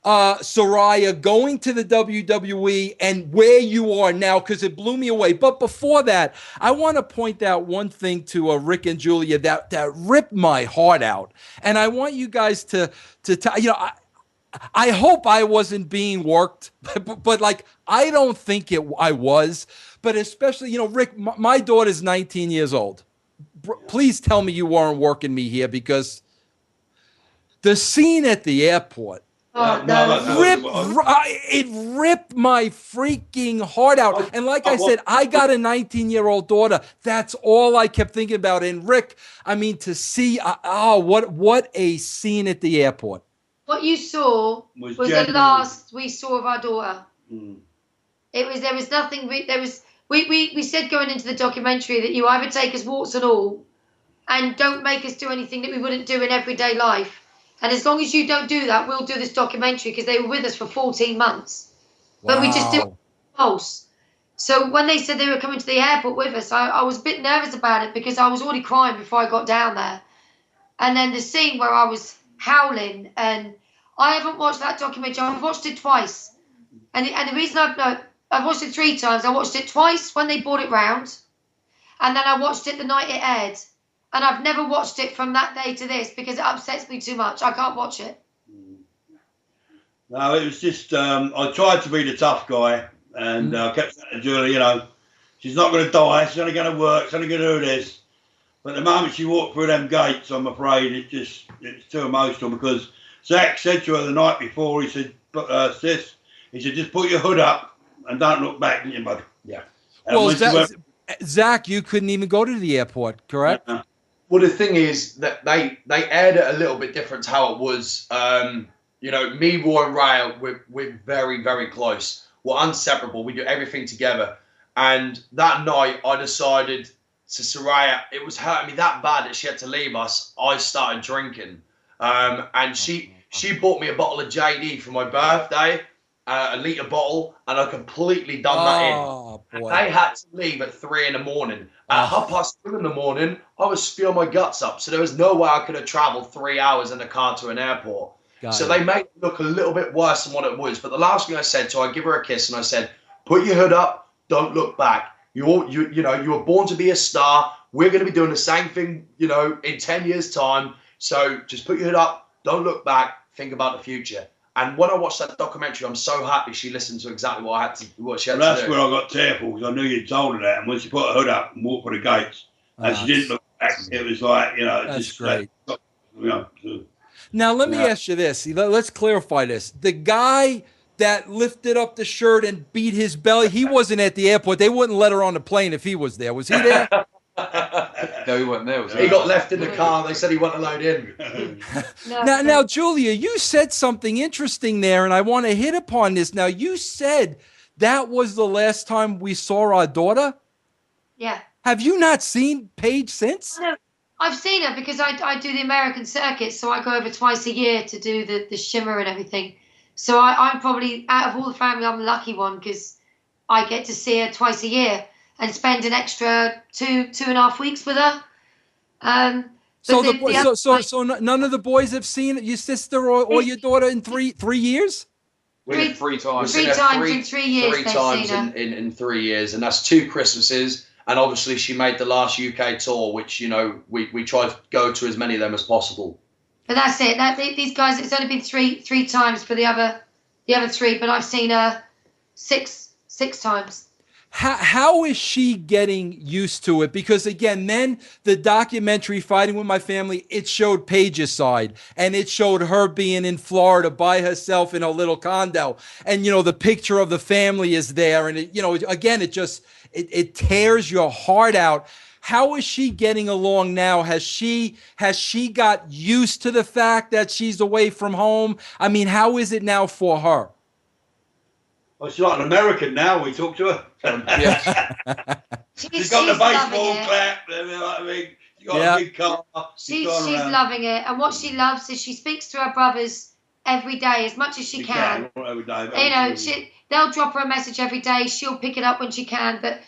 Saraya going to the WWE and where you are now, because it blew me away. But before that, I want to point out one thing to Rick and Julia that ripped my heart out. And I want you guys to I hope I wasn't being worked, but like, I don't think I was. But especially, Rick, my daughter's 19 years old. Please tell me you weren't working me here, because the scene at the airport, it ripped my freaking heart out. And like I said, I got a 19-year-old daughter. That's all I kept thinking about. And Rick, I mean, to see, what a scene at the airport. What you saw was the last we saw of our daughter. Mm. There was nothing. We said going into the documentary that you either take us warts and all, and don't make us do anything that we wouldn't do in everyday life. And as long as you don't do that, we'll do this documentary, because they were with us for 14 months. Wow. But we just did false. So when they said they were coming to the airport with us, I was a bit nervous about it, because I was already crying before I got down there. And then the scene where I was howling, and I haven't watched that documentary. I've watched it twice. And the reason I've watched it 3 times. I watched it twice when they brought it round, and then I watched it the night it aired. And I've never watched it from that day to this, because it upsets me too much. I can't watch it. No, it was just, I tried to be the tough guy, and I kept saying to Julie, she's not going to die, she's only going to work, she's only going to do this. But the moment she walked through them gates, I'm afraid it's too emotional, because Zach said to her the night before, he said, sis, he said, just put your hood up and don't look back. Yeah. Well, Zach, you couldn't even go to the airport, correct? Yeah. Well, the thing is that they aired it a little bit different to how it was. Me, Roy, and Ray, we're very, very close. We're inseparable. We do everything together. And that night, I decided to Saraya, it was hurting me that bad that she had to leave us. I started drinking. And she bought me a bottle of JD for my birthday, a litre bottle, and I completely done that in. Boy. They had to leave at 3 a.m. At 2:30 a.m, I was spewing my guts up, so there was no way I could have travelled 3 hours in a car to an airport. They made it look a little bit worse than what it was. But the last thing I said to her, I give her a kiss, and I said, put your hood up, don't look back. You were born to be a star. We're going to be doing the same thing, in 10 years' time. So just put your hood up, don't look back, think about the future. And when I watched that documentary, I'm so happy she listened to exactly what she had to do. That's where I got tearful, because I knew you'd told her that. And when she put her hood up and walked for the gates, and she didn't look back, it was like, that's just great. Now, let me ask you this. Let's clarify this. The guy that lifted up the shirt and beat his belly, he wasn't at the airport. They wouldn't let her on the plane if he was there. Was he there? No, he wasn't there. He got left in the car. They said he wasn't allowed in. Now, Julia, you said something interesting there, and I want to hit upon this. Now, you said that was the last time we saw our daughter? Yeah. Have you not seen Paige since? No, I've seen her because I do the American circuit, so I go over twice a year to do the shimmer and everything. So I'm probably, out of all the family, I'm the lucky one, because I get to see her twice a year and spend an extra 2.5 weeks with her. So none of the boys have seen your sister or your daughter in three years? We did 3 times. 3 times in 3 years. 3 times in 3 years, and that's 2 Christmases. And obviously, she made the last UK tour, which we tried to go to as many of them as possible. But that's it. These guys, it's only been three times for the other 3, but I've seen her six times. How is she getting used to it? Because again, then the documentary Fighting with My Family, it showed Paige's side, and it showed her being in Florida by herself in a little condo, and the picture of the family is there, and again, it tears your heart out. How is she getting along now? Has she got used to the fact that she's away from home? I mean, how is it now for her? Well, she's like an American now. We talk to her. Yeah. She's got the baseball clap. You know what I mean? She's got a big car. She's loving it. And what she loves is she speaks to her brothers every day as much as she can. Every day. They'll drop her a message every day. She'll pick it up when she can. But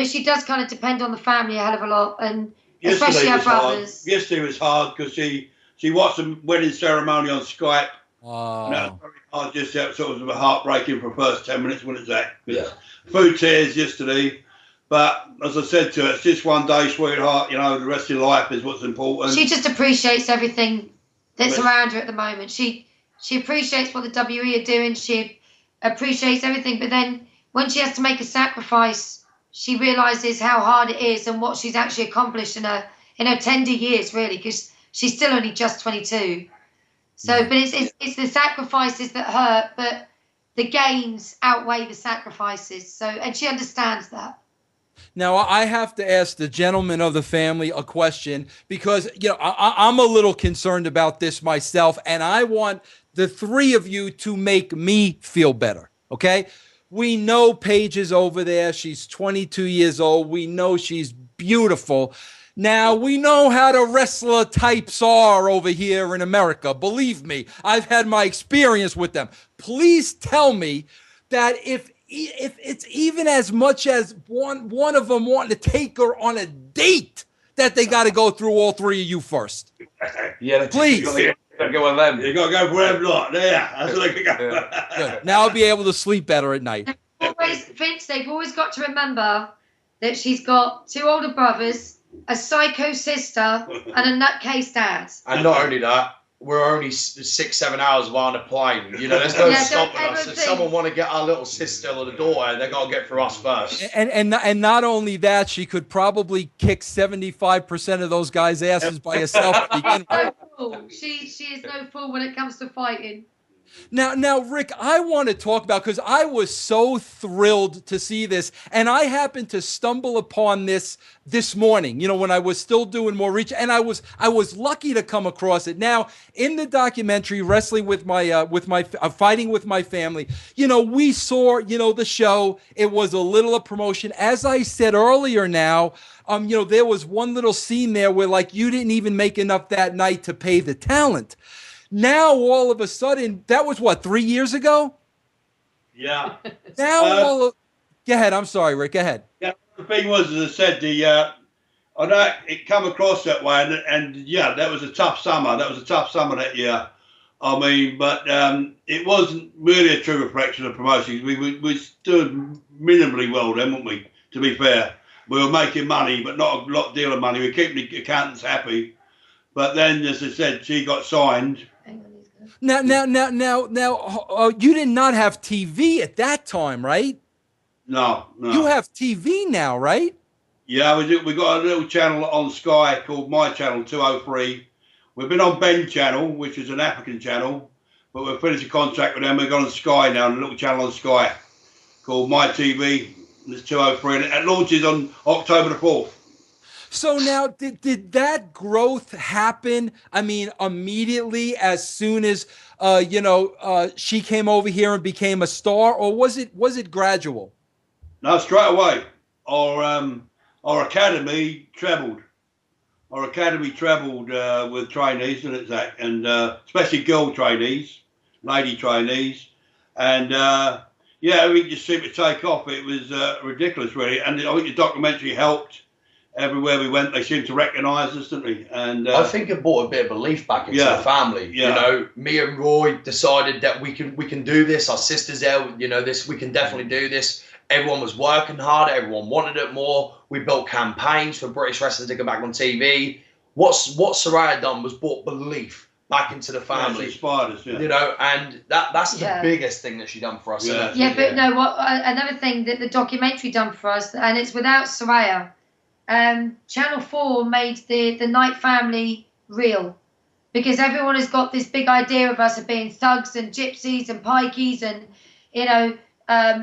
she does kind of depend on the family a hell of a lot. And especially her brothers. Yesterday was hard because she watched the wedding ceremony on Skype. Oh. No, very hard. Just sort of heartbreaking for the first 10 minutes when it's that. Yeah. Food tears yesterday, but as I said to her, it's just one day, sweetheart. The rest of your life is what's important. She just appreciates everything that's around her at the moment. She appreciates what the WWE are doing. She appreciates everything, but then when she has to make a sacrifice, she realizes how hard it is and what she's actually accomplished in her tender years, really, because she's still only just 22. So, but it's the sacrifices that hurt, but the gains outweigh the sacrifices. So, and she understands that. Now, I have to ask the gentleman of the family a question because, I'm a little concerned about this myself, and I want the three of you to make me feel better, okay? We know Paige is over there. She's 22 years old. We know she's beautiful. Now, we know how the wrestler types are over here in America. Believe me, I've had my experience with them. Please tell me that if it's even as much as one of them wanting to take her on a date, that they got to go through all three of you first. Yeah, please. You gotta go with them. You gotta go for them lot. There, that's what they go. Good. Now I'll be able to sleep better at night. Vince, they've always got to remember that she's got two older brothers, a psycho sister, and a nutcase dad. And not only that, we're only 6-7 hours on a plane. There's no stopping us. If someone want to get our little sister or the daughter, they got to get through us first. And not only that, she could probably kick 75% of those guys' asses by herself. She is no fool when it comes to fighting. Now, Rick, I want to talk about, because I was so thrilled to see this, and I happened to stumble upon this morning, when I was still doing more research, and I was lucky to come across it. Now, in the documentary, Fighting with My Family, we saw, the show. It was a little of promotion. As I said earlier now, there was one little scene there where, you didn't even make enough that night to pay the talent. Now, all of a sudden, that was 3 years ago? Yeah. Now, go ahead. I'm sorry, Rick. Go ahead. Yeah, the thing was, as I said, I know it come across that way, and yeah, that was a tough summer. That year. I mean, but it wasn't really a true reflection of promotions. We stood minimally well then, weren't we? To be fair, we were making money, but not a lot deal of money. We were keeping the accountants happy. But then, as I said, she got signed. Now, you did not have TV at that time, right? No. You have TV now, right? Yeah, we got a little channel on Sky called My Channel 203. We've been on Ben Channel, which is an African channel, but we've finished a contract with them. We've gone on Sky now, a little channel on Sky called My TV. It's 203, and it launches on October the 4th. So now, did that growth happen? I mean, immediately as soon as she came over here and became a star, or was it gradual? No, straight away. Our academy trebled. Our academy trebled with trainees, and especially girl trainees, lady trainees, and everything just seemed to take off. It was ridiculous, really, and I think the documentary helped. Everywhere we went, they seemed to recognise us, didn't they? And I think it brought a bit of belief back into the family. Yeah. Me and Roy decided that we can do this. Our sister's there, we can definitely do this. Everyone was working harder. Everyone wanted it more. We built campaigns for British wrestlers to go back on TV. What Saraya done was brought belief back into the family. Inspired us, You know, and that's the biggest thing that she done for us. Yeah, but no, what another thing that the documentary done for us, and it's without Saraya. Channel 4 made the Knight family real, because everyone has got this big idea of us as being thugs and gypsies and pikeys and, you know,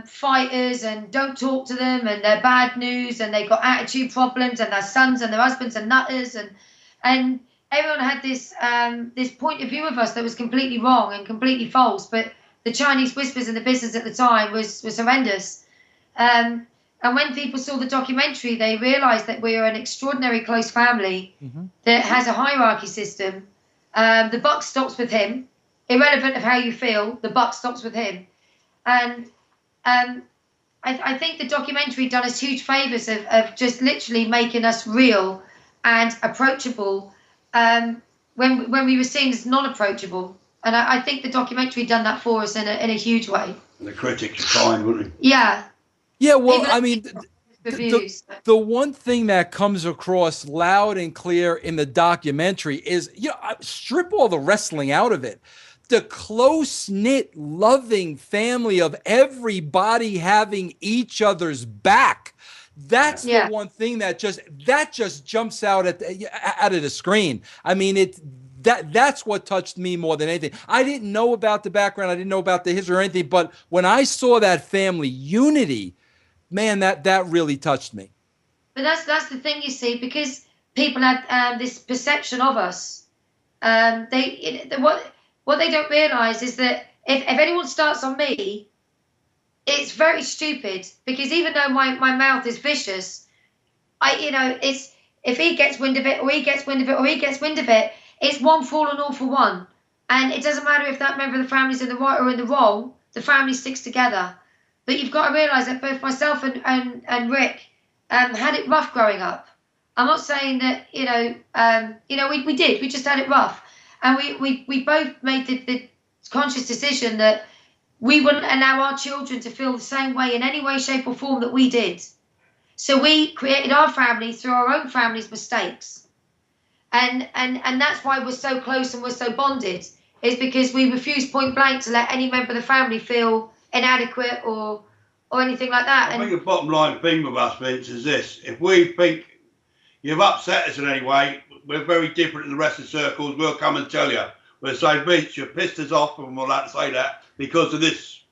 fighters, and don't talk to them, and they're bad news, and they've got attitude problems, and their sons and their husbands are nutters, and everyone had this this point of view of us that was completely wrong and completely false. But the Chinese whispers in the business at the time was horrendous. And when people saw the documentary, they realised that we are an extraordinary close family that has a hierarchy system. The buck stops with him, irrelevant of how you feel. The buck stops with him, and I think the documentary done us huge favours of just literally making us real and approachable when we were seen as non-approachable. And I think the documentary done that for us in a huge way. And the critics are kind, weren't they? Yeah. Yeah, well, I mean, the one thing that comes across loud and clear in the documentary is, you know, strip all the wrestling out of it. The close-knit, loving family of everybody having each other's back. That's the one thing that just jumps out of the screen. I mean, that's what touched me more than anything. I didn't know about the background. I didn't know about the history or anything. But when I saw that family unity, man, that really touched me. But that's the thing, you see, because people had this perception of us. What they don't realise is that if anyone starts on me, it's very stupid, because even though my mouth is vicious, it's if he gets wind of it, or he gets wind of it, or he gets wind of it, it's one for all and all for one. And it doesn't matter if that member of the family's in the right or in the wrong, the family sticks together. But you've got to realise that both myself and Rick had it rough growing up. I'm not saying that, we did. We just had it rough. And we both made the conscious decision that we wouldn't allow our children to feel the same way in any way, shape or form that we did. So we created our family through our own family's mistakes. And that's why we're so close and we're so bonded, is because we refuse point blank to let any member of the family feel inadequate or anything like that. I think the bottom line thing with us, Vince, is this: if we think you've upset us in any way, we're very different in the rest of the circles. We'll come and tell you. We'll say, Vince, you've pissed us off, and we'll have to say that because of this.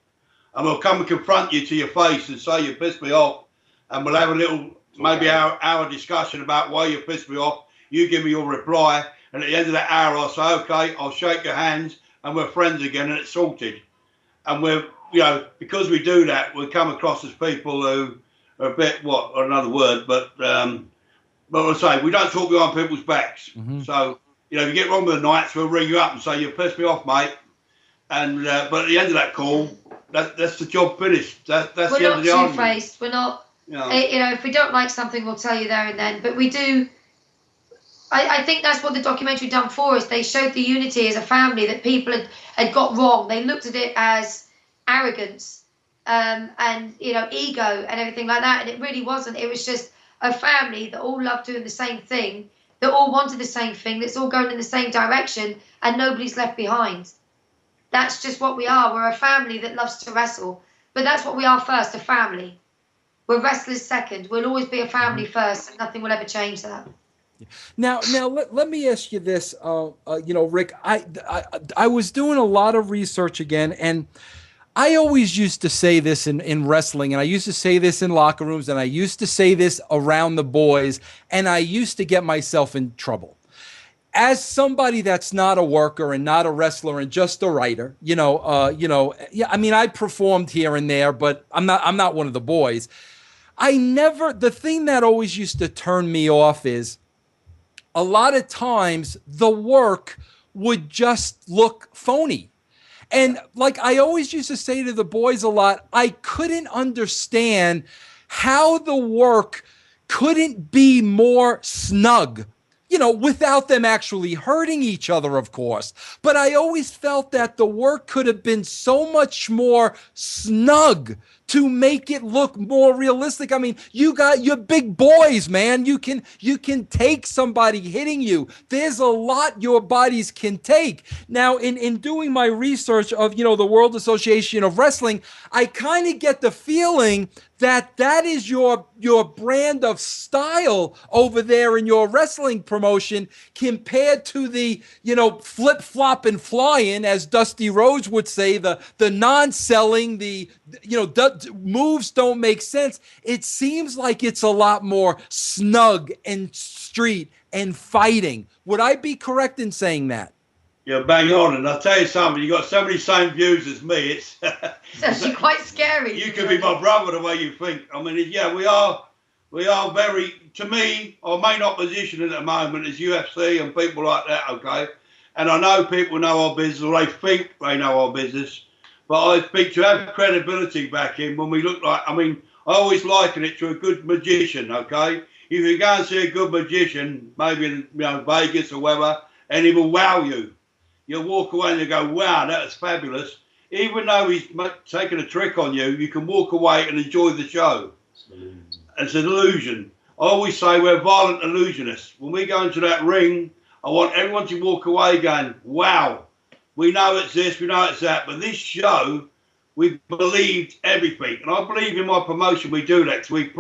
And we'll come and confront you to your face and say you pissed me off, and we'll have a little, maybe hour discussion about why you pissed me off. You give me your reply, and at the end of that hour, I'll say, okay, I'll shake your hands, and we're friends again, and it's sorted. And we're, because we do that, we come across as people who are a bit, another word, but I'll say, we don't talk behind people's backs. So, if you get wrong with the Knights, we'll ring you up and say, you pissed me off, mate. And but at the end of that call, that's the job finished. That's the end of the argument. We're not two-faced. We're not, if we don't like something, we'll tell you there and then. But we do, I think that's what the documentary done for us. They showed the unity as a family that people had got wrong. They looked at it as arrogance and ego and everything like that, and it really wasn't. It was just a family that all loved doing the same thing, that all wanted the same thing, that's all going in the same direction, and nobody's left behind. That's just what we are. We're a family that loves to wrestle, but that's what we are first, a family. We're wrestlers second. We'll always be a family first, and nothing will ever change that. Now, let me ask you this, Rick. I was doing a lot of research again, and I always used to say this in wrestling, and I used to say this in locker rooms, and I used to say this around the boys, and I used to get myself in trouble. As somebody that's not a worker and not a wrestler and just a writer, I performed here and there, but I'm not one of the boys. The thing that always used to turn me off is a lot of times the work would just look phony. And like I always used to say to the boys a lot, I couldn't understand how the work couldn't be more snug, without them actually hurting each other, of course. But I always felt that the work could have been so much more snug to make it look more realistic. I mean, you're big boys, man. You can take somebody hitting you. There's a lot your bodies can take. Now, in doing my research of, the World Association of Wrestling, I kind of get the feeling that is your brand of style over there in your wrestling promotion, compared to the flip flop and flying, as Dusty Rhodes would say, the non-selling, the moves don't make sense. It seems like it's a lot more snug and street and fighting. Would I be correct in saying that? You're bang on, and I'll tell you something. You got so many same views as me. It's actually quite scary. You could be my brother the way you think. I mean, yeah, we are very. To me, our main opposition at the moment is UFC and people like that. Okay, and I know people know our business, or they think they know our business, but I think to have credibility back in when we look like. I mean, I always liken it to a good magician. Okay, if you go and see a good magician, maybe in Vegas or wherever, and he will wow you. You'll walk away and you go, wow, that was fabulous. Even though he's taking a trick on you, you can walk away and enjoy the show. It's an illusion. I always say we're violent illusionists. When we go into that ring, I want everyone to walk away going, wow, we know it's this, we know it's that. But this show, we believed everything. And I believe in my promotion we do that. We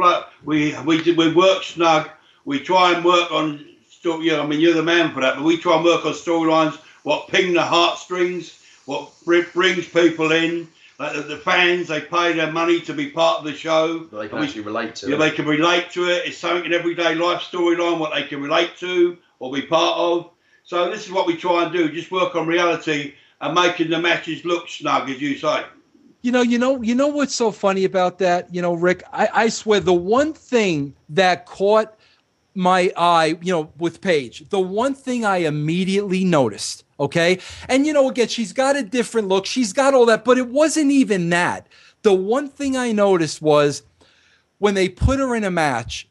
work snug. We try and work on, I mean, you're the man for that, but we try and work on storylines, what ping the heartstrings, what brings people in. Like the fans, they pay their money to be part of the show. They can actually relate to it. They can relate to it. It's something in everyday life storyline, what they can relate to or be part of. So this is what we try and do, just work on reality and making the matches look snug, as you say. You know what's so funny about that, Rick? I swear the one thing that caught my eye, with Paige, the one thing I immediately noticed, okay? And, again, she's got a different look. She's got all that, but it wasn't even that. The one thing I noticed was when they put her in a match,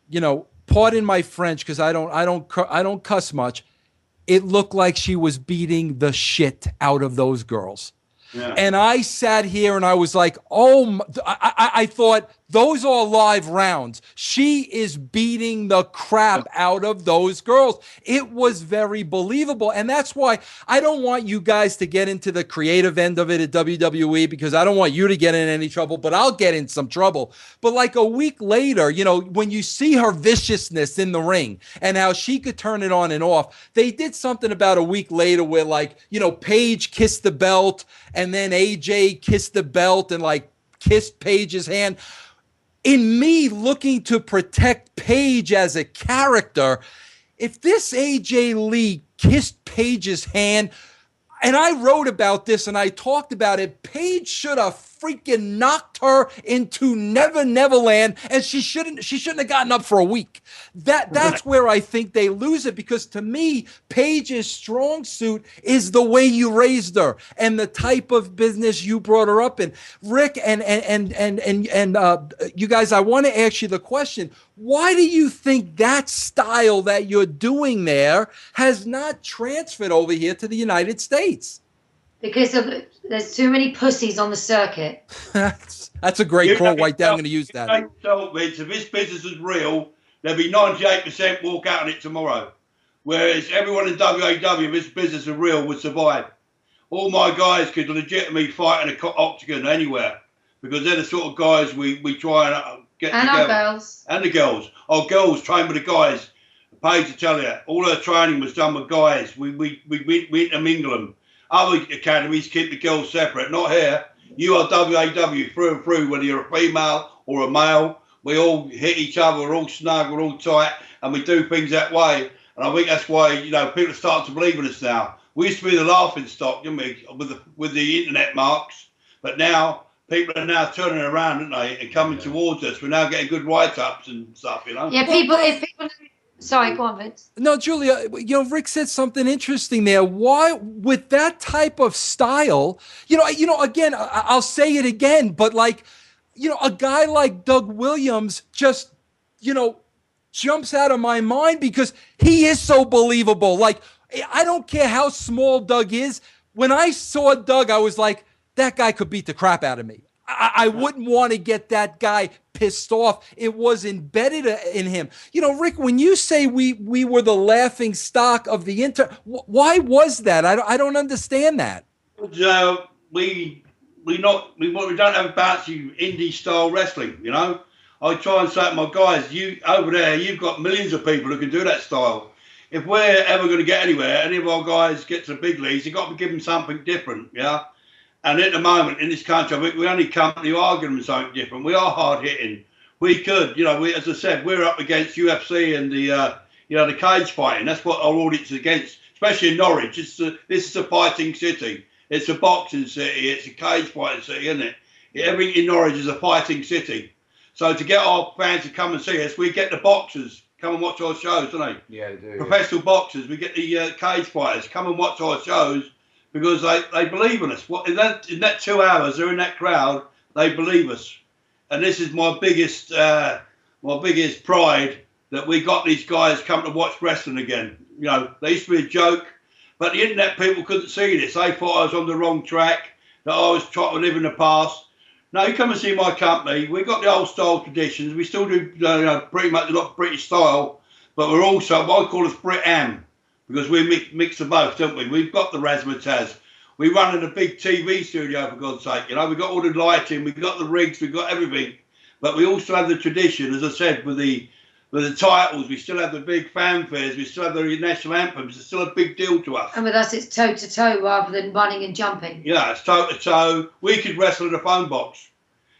pardon my French, because I don't cuss much, it looked like she was beating the shit out of those girls. Yeah. And I sat here and I was like, I thought those are live rounds. She is beating the crap out of those girls. It was very believable. And that's why I don't want you guys to get into the creative end of it at WWE, because I don't want you to get in any trouble, but I'll get in some trouble. But like a week later, when you see her viciousness in the ring and how she could turn it on and off, they did something about a week later where Paige kissed the belt and then AJ kissed the belt and kissed Paige's hand. In me looking to protect Paige as a character, if this AJ Lee kissed Paige's hand, and I wrote about this and I talked about it, Paige should have freaking knocked her into Never Neverland, and she shouldn't have gotten up for a week. That's where I think they lose it, because to me, Paige's strong suit is the way you raised her and the type of business you brought her up in. Rick and you guys, I want to ask you the question: why do you think that style that you're doing there has not transferred over here to the United States? Because there's too many pussies on the circuit. That's a great quote right there. I'm going to use that. If this business is real, there'll be 98% walk out on it tomorrow. Whereas everyone in WAW, if this business is real, would survive. All my guys could legitimately fight in an octagon anywhere, because they're the sort of guys we try and get and together. Our girls. And the girls. Our girls train with the guys. Paige to tell you, all her training was done with guys. We intermingle them. Other academies keep the girls separate. Not here. You are WAW through and through, whether you're a female or a male. We all hit each other. We're all snug. We're all tight, and we do things that way. And I think that's why people are starting to believe in us now. We used to be the laughing stock, didn't we, with the internet marks, but now people are now turning around, aren't they, and coming towards us. We're now getting good write-ups and stuff, Yeah, if people. Sorry, go on, Vince. No, Julia, Rick said something interesting there. Why, with that type of style, again, I'll say it again, but a guy like Doug Williams just, jumps out of my mind because he is so believable. I don't care how small Doug is. When I saw Doug, I was like, that guy could beat the crap out of me. I wouldn't want to get that guy pissed off. It was embedded in him. You know, Rick, when you say we were the laughing stock of the why was that? I don't understand that. We don't have bouncy indie style wrestling. You know, I try and say to my guys, you over there, you've got millions of people who can do that style. If we're ever going to get anywhere, any of our guys get to the big leagues, you've got to give them something different. Yeah. And at the moment in this country, I think we only company who are giving them something different. We are hard hitting. We could, you know, as I said, we're up against UFC and the cage fighting. That's what our audience is against, especially in Norwich. This is a fighting city. It's a boxing city. It's a cage fighting city, isn't it? Everything in Norwich is a fighting city. So to get our fans to come and see us, we get the boxers come and watch our shows, don't they? Yeah, they do. Professional boxers. We get the cage fighters come and watch our shows because they believe in us. In that 2 hours, they're in that crowd. They believe us, and this is my biggest pride that we got these guys come to watch wrestling again. You know, they used to be a joke, but the internet people couldn't see this. They thought I was on the wrong track, that I was trying to live in the past. No, you come and see my company. We've got the old style traditions. We still do pretty much a lot of British style, but we're also what I call us Brit-Am, because we mix of both, don't we? We've got the razzmatazz. We run in a big TV studio, for God's sake. You know, we've got all the lighting, we've got the rigs, we've got everything. But we also have the tradition, as I said, with the titles. We still have the big fanfares. We still have the national anthems. It's still a big deal to us. And with us, it's toe-to-toe rather than running and jumping. Yeah, it's toe-to-toe. We could wrestle in a phone box.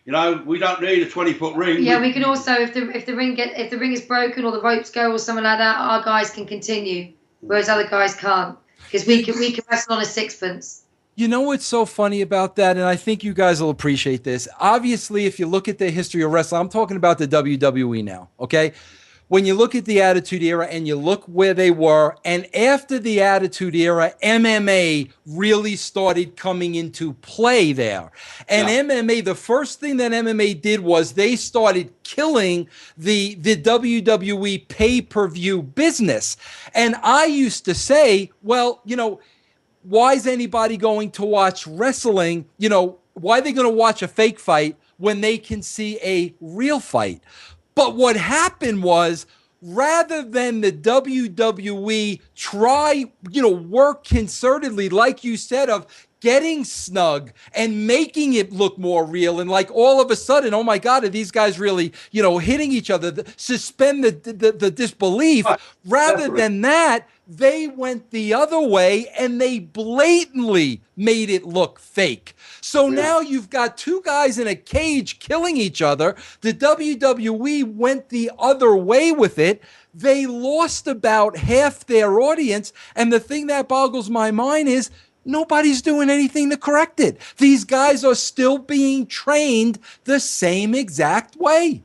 You know, we don't need a 20-foot ring. Yeah, we can also, if the ring is broken or the ropes go or something like that, our guys can continue, whereas other guys can't, because we can wrestle on a sixpence. You know what's so funny about that, and I think you guys will appreciate this. Obviously, if you look at the history of wrestling, I'm talking about the WWE now, okay? When you look at the Attitude Era and you look where they were, and after the Attitude Era, MMA really started coming into play there. And MMA, the first thing that MMA did was they started killing the WWE pay-per-view business. And I used to say, well, you know, why is anybody going to watch wrestling? You know, why are they going to watch a fake fight when they can see a real fight? But what happened was, rather than the WWE try, work concertedly, like you said, of getting snug and making it look more real, and like all of a sudden, oh my God, are these guys really, hitting each other? Suspend the disbelief. Rather than that, they went the other way and they blatantly made it look fake. So now you've got two guys in a cage killing each other. The WWE went the other way with it. They lost about half their audience. And the thing that boggles my mind is nobody's doing anything to correct it. These guys are still being trained the same exact way.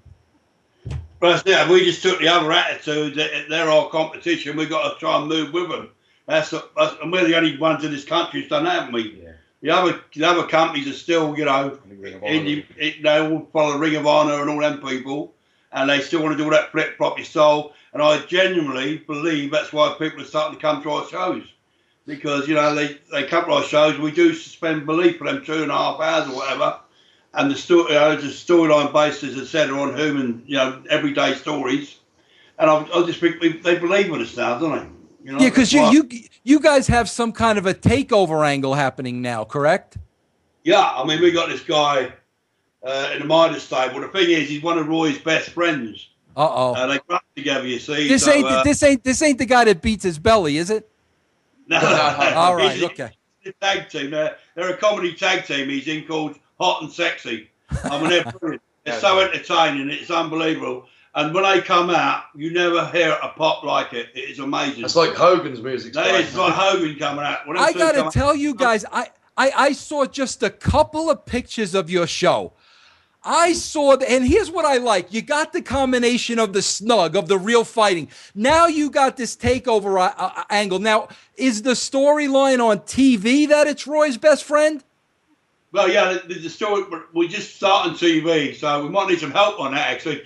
But yeah, we just took the other attitude that they're our competition. We've got to try and move with them. And we're the only ones in this country who's done that, haven't we? Yeah. The other companies are still, they all follow Ring of Honor and all them people, and they still want to do all that flip-flop style. And I genuinely believe that's why people are starting to come to our shows. Because, they come to our shows, we do suspend belief for them 2.5 hours or whatever. And the storyline based, as I said, are on human, everyday stories. And I just think they believe in us now, don't they? Yeah, because you guys have some kind of a takeover angle happening now, correct? Yeah, I mean, we got this guy in the Midas stable. The thing is, he's one of Roy's best friends. They grew up together, you see. This ain't the guy that beats his belly, is it? No. All right, okay. He's a tag team. They're a comedy tag team he's in called Hot and Sexy. I mean, they're brilliant. It's so entertaining. It's unbelievable. And when they come out, you never hear a pop like it. It is amazing. It's like Hogan's music. It's like Hogan coming out. I got to tell you guys, I saw just a couple of pictures of your show. I saw, and here's what I like. You got the combination of the snug, of the real fighting. Now you got this takeover angle. Now, is the storyline on TV that it's Roy's best friend? Well, yeah, the story, we just started on TV, so we might need some help on that, actually.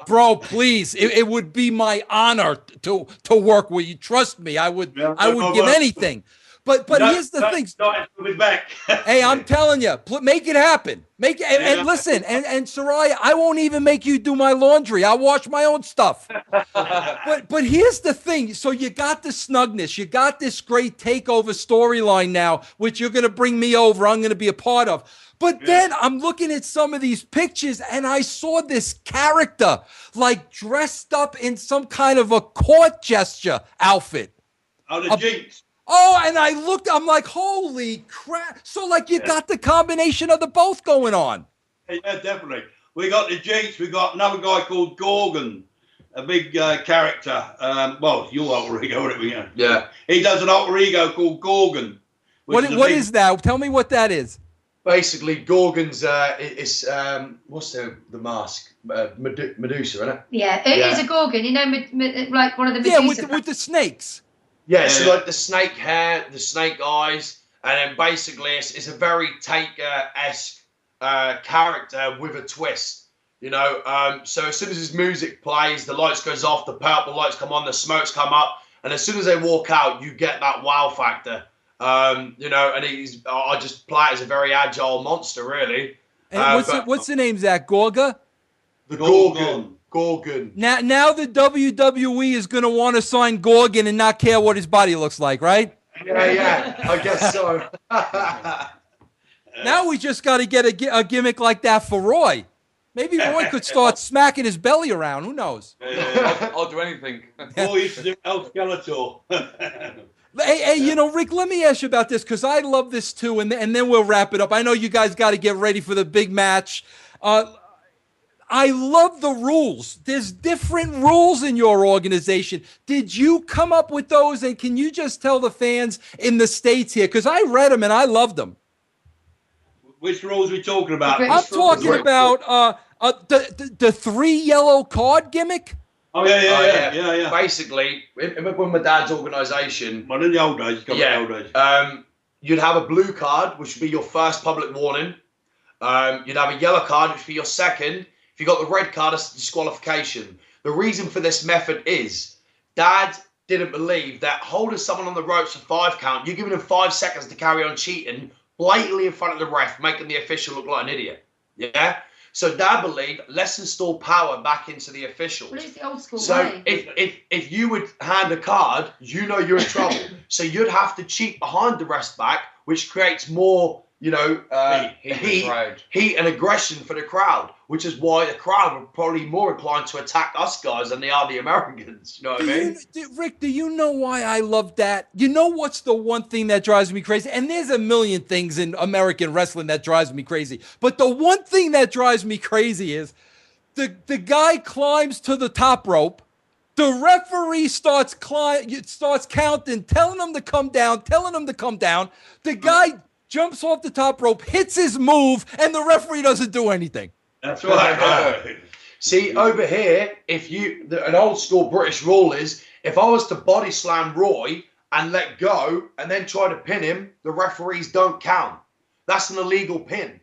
Bro, please, it would be my honor to work with you. Trust me, I would give anything. But here's the thing. We're back. Hey, I'm telling you, make it happen. Make it, and listen, and Saraya, I won't even make you do my laundry. I'll wash my own stuff. But here's the thing. So you got the snugness, you got this great takeover storyline now, which you're going to bring me over. I'm going to be a part of. But then I'm looking at some of these pictures, and I saw this character like dressed up in some kind of a court gesture outfit. Oh, the Jinx. Oh, and I looked, I'm like, holy crap. So, like, you got the combination of the both going on. Yeah, definitely. We got the Jinx. We got another guy called Gorgon, a big character. Well, your alter ego, whatever, you know. Yeah. He does an alter ego called Gorgon. What is that? Tell me what that is. Basically, Gorgon's what's the mask? Medusa, isn't it? Yeah, it is a Gorgon. You know, like one of the Medusa. Yeah, with the snakes. Yeah, so like the snake hair, the snake eyes, and then basically it's a very Taker-esque character with a twist, you know. So as soon as his music plays, the lights goes off, the purple lights come on, the smokes come up, and as soon as they walk out, you get that wow factor. You know, and I just play it as a very agile monster, really. And what's the name, Zach? Gorga? The Gorgon. Now the WWE is going to want to sign Gorgon and not care what his body looks like, right? Yeah, I guess so. Now we just got to get a gimmick like that for Roy. Maybe Roy could start smacking his belly around. Who knows? I'll do anything. Boy used to do El Skeletor. Hey, you know, Rick, let me ask you about this because I love this too, and then we'll wrap it up. I know you guys got to get ready for the big match. I love the rules. There's different rules in your organization. Did you come up with those? And can you just tell the fans in the States here? Because I read them and I loved them. Which rules are we talking about? I'm talking about the 3 yellow card gimmick. Oh, yeah. Basically, when my dad's organisation... Well, in the old days, you'd have a blue card, which would be your first public warning. You'd have a yellow card, which would be your second. If you got the red card, it's disqualification. The reason for this method is Dad didn't believe that holding someone on the ropes for 5 count, you're giving him 5 seconds to carry on cheating blatantly in front of the ref, making the official look like an idiot. Yeah? So Dad believed, let's install power back into the officials. What is the old school so way? if you would hand a card, you know you're in trouble. So you'd have to cheat behind the rest back, which creates more, you know, heat and aggression for the crowd, which is why the crowd are probably more inclined to attack us guys than they are the Americans. You know what I mean? Rick, do you know why I love that? You know what's the one thing that drives me crazy? And there's a million things in American wrestling that drives me crazy. But the one thing that drives me crazy is the guy climbs to the top rope. The referee starts counting, telling him to come down. The guy jumps off the top rope, hits his move, and the referee doesn't do anything. That's right. See, over here, an old school British rule is, if I was to body slam Roy and let go and then try to pin him, the referees don't count. That's an illegal pin.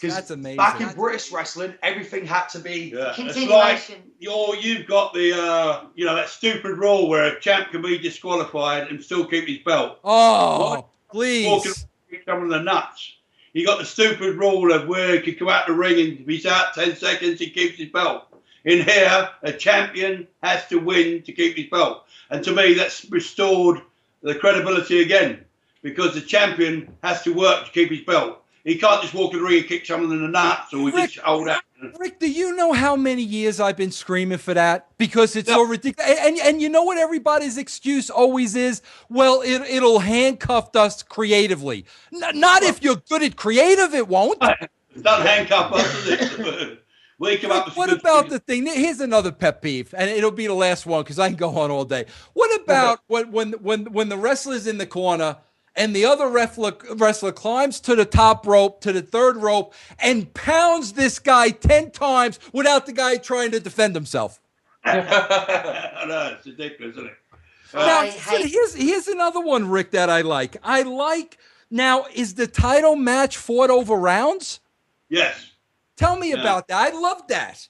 That's amazing. Back in British wrestling, everything had to be It's like you've got the that stupid rule where a champ can be disqualified and still keep his belt. Oh, please. Some of the nuts. You got the stupid rule of where he could come out the ring and if he's out 10 seconds, he keeps his belt. In here, a champion has to win to keep his belt. And to me, that's restored the credibility again because the champion has to work to keep his belt. He can't just walk in the ring and kick someone in the nuts or just hold out. Rick, do you know how many years I've been screaming for that? Because it's so ridiculous. And you know what everybody's excuse always is? Well, it'll handcuff us creatively. Not if you're good at creative, it won't. It doesn't handcuff us, does it? We come up with what about the thing? Here's another pet peeve, and it'll be the last one because I can go on all day. What about when the wrestler's in the corner and the other wrestler climbs to the top rope, to the third rope, and pounds this guy 10 times without the guy trying to defend himself? I know, it's ridiculous, isn't it? Now, here's another one, Rick, that I like. Now, is the title match fought over rounds? Yes. Tell me about that. I love that.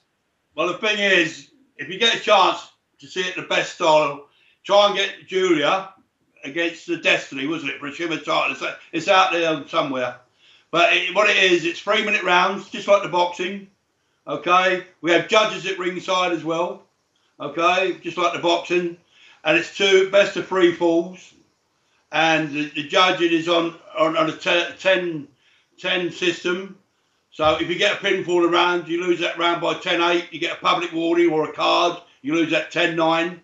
Well, the thing is, if you get a chance to see it in the best style, try and get Julia against the Destiny, wasn't it, for a Shimmer title? It's out there somewhere. But what it is, it's 3-minute rounds, just like the boxing. Okay, we have judges at ringside as well. Okay, just like the boxing, and it's 2 best of 3 falls, and the judging is on a 10 system. So if you get a pinfall around, you lose that round by 10-8. You get a public warning or a card, you lose that 10-9.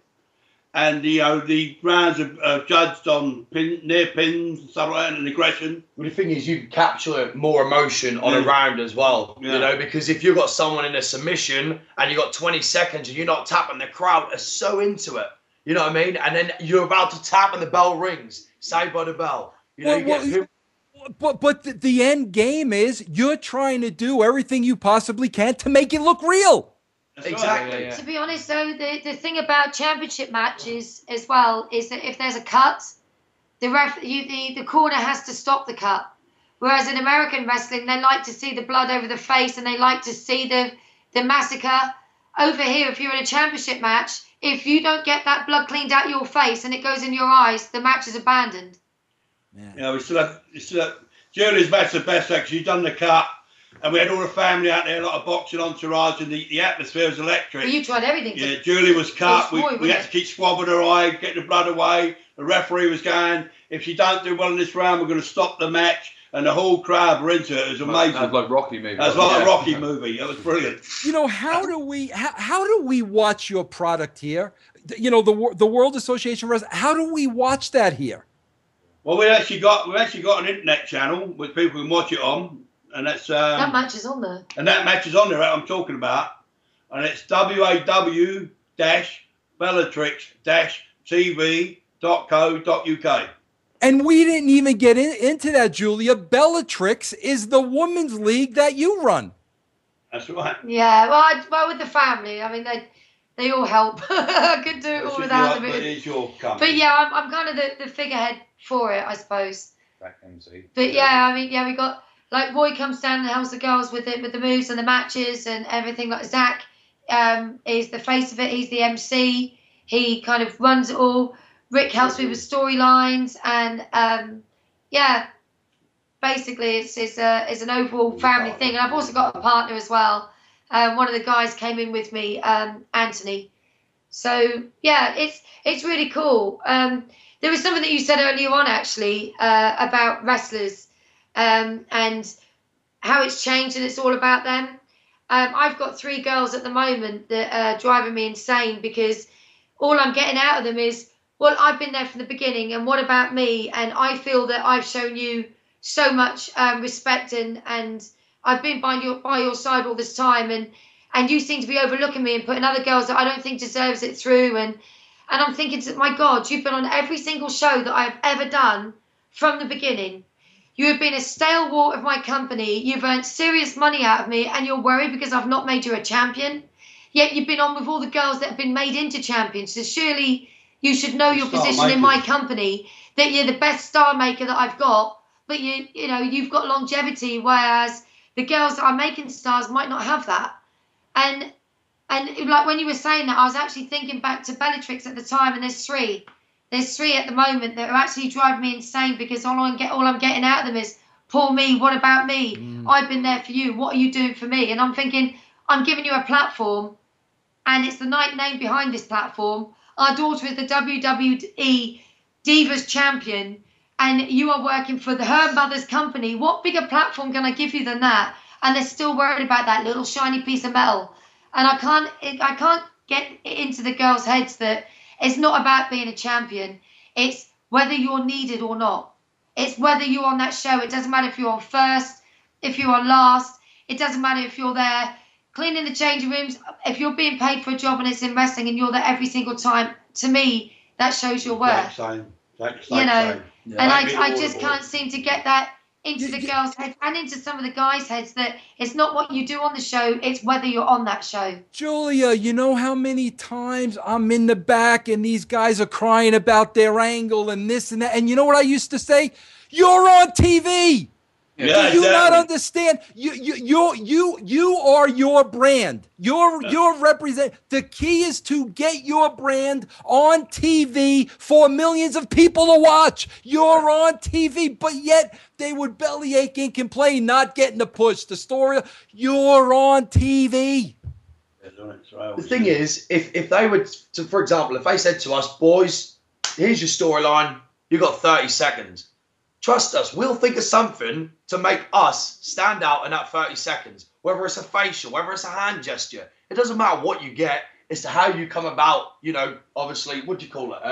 And the rounds are judged on near pins and stuff like that, and aggression. Well, the thing is, you capture more emotion on a round as well, because if you've got someone in a submission and you've got 20 seconds and you're not tapping, the crowd are so into it. You know what I mean? And then you're about to tap and the bell rings. Saved by the bell. But the end game is you're trying to do everything you possibly can to make it look real. That's exactly. Right. To be honest, though, the thing about championship matches as well is that if there's a cut, the corner has to stop the cut. Whereas in American wrestling, they like to see the blood over the face and they like to see the massacre. Over here, if you're in a championship match, if you don't get that blood cleaned out your face and it goes in your eyes, the match is abandoned. Yeah, we still have Julie's match the best actually. She's done the cut. And we had all the family out there, a lot of boxing entourage, and the atmosphere was electric. But you tried everything. Yeah, Julie was cut. We had to keep swabbing her eye, get the blood away. The referee was going, if she don't do well in this round, we're going to stop the match. And the whole crowd were into it. It was amazing. That was like Rocky movie. That was like a Rocky movie. It was brilliant. How do we watch your product here? The World Association of Wrestling. How do we watch that here? Well, we've actually got an internet channel which people can watch it on. And that's that match is on there. And that match is on there, I'm talking about. And it's waw-bellatrix-tv.co.uk. And we didn't even get into that, Julia. Bellatrix is the women's league that you run. That's right. Yeah, well, with the family, I mean, they all help. I could do it all without them. It is your company. But yeah, I'm kind of the figurehead for it, I suppose. Back MC. But yeah, I mean, yeah, we got. Like Roy comes down and helps the girls with the moves and the matches and everything. Like Zach is the face of it. He's the MC. He kind of runs it all. Rick helps me with storylines and basically it's an overall family thing. And I've also got a partner as well. One of the guys came in with me, Anthony. So yeah, it's really cool. There was something that you said earlier on actually about wrestlers. And how it's changed and it's all about them. I've got 3 girls at the moment that are driving me insane because all I'm getting out of them is, well, I've been there from the beginning and what about me? And I feel that I've shown you so much respect and I've been by your side all this time and you seem to be overlooking me and putting other girls that I don't think deserves it through. And I'm thinking, my God, you've been on every single show that I've ever done from the beginning. You have been a stalwart of my company. You've earned serious money out of me and you're worried because I've not made you a champion. Yet you've been on with all the girls that have been made into champions. So surely you should know your position in my company, that you're the best star maker that I've got, but you've got longevity, whereas the girls that are making stars might not have that. And like when you were saying that, I was actually thinking back to Bellatrix at the time, and there's 3. There's 3 at the moment that are actually driving me insane because all I'm getting out of them is, poor me, what about me? I've been there for you. What are you doing for me? And I'm thinking, I'm giving you a platform and it's the night name behind this platform. Our daughter is the WWE Divas Champion and you are working for her mother's company. What bigger platform can I give you than that? And they're still worried about that little shiny piece of metal. And I can't get into the girls' heads that it's not about being a champion. It's whether you're needed or not. It's whether you're on that show. It doesn't matter if you're on first, if you're on last. It doesn't matter if you're there cleaning the changing rooms. If you're being paid for a job and it's in wrestling and you're there every single time, to me, that shows your worth. And I just can't seem to get that into the girls' heads and into some of the guys' heads that it's not what you do on the show, it's whether you're on that show. Julia, you know how many times I'm in the back and these guys are crying about their angle and this and that. And you know what I used to say? You're on TV. Yeah, Do you not exactly. understand? You are your brand. You're represent. The key is to get your brand on TV for millions of people to watch. You're on TV, but yet they would bellyache and complain, not getting the push. The story. You're on TV. The thing is, if they would, to, for example, if they said to us, boys, here's your storyline, you got 30 seconds. Trust us, we'll think of something to make us stand out in that 30 seconds. Whether it's a facial, whether it's a hand gesture, it doesn't matter what you get. It's to how you come about, you know, obviously, what do you call it?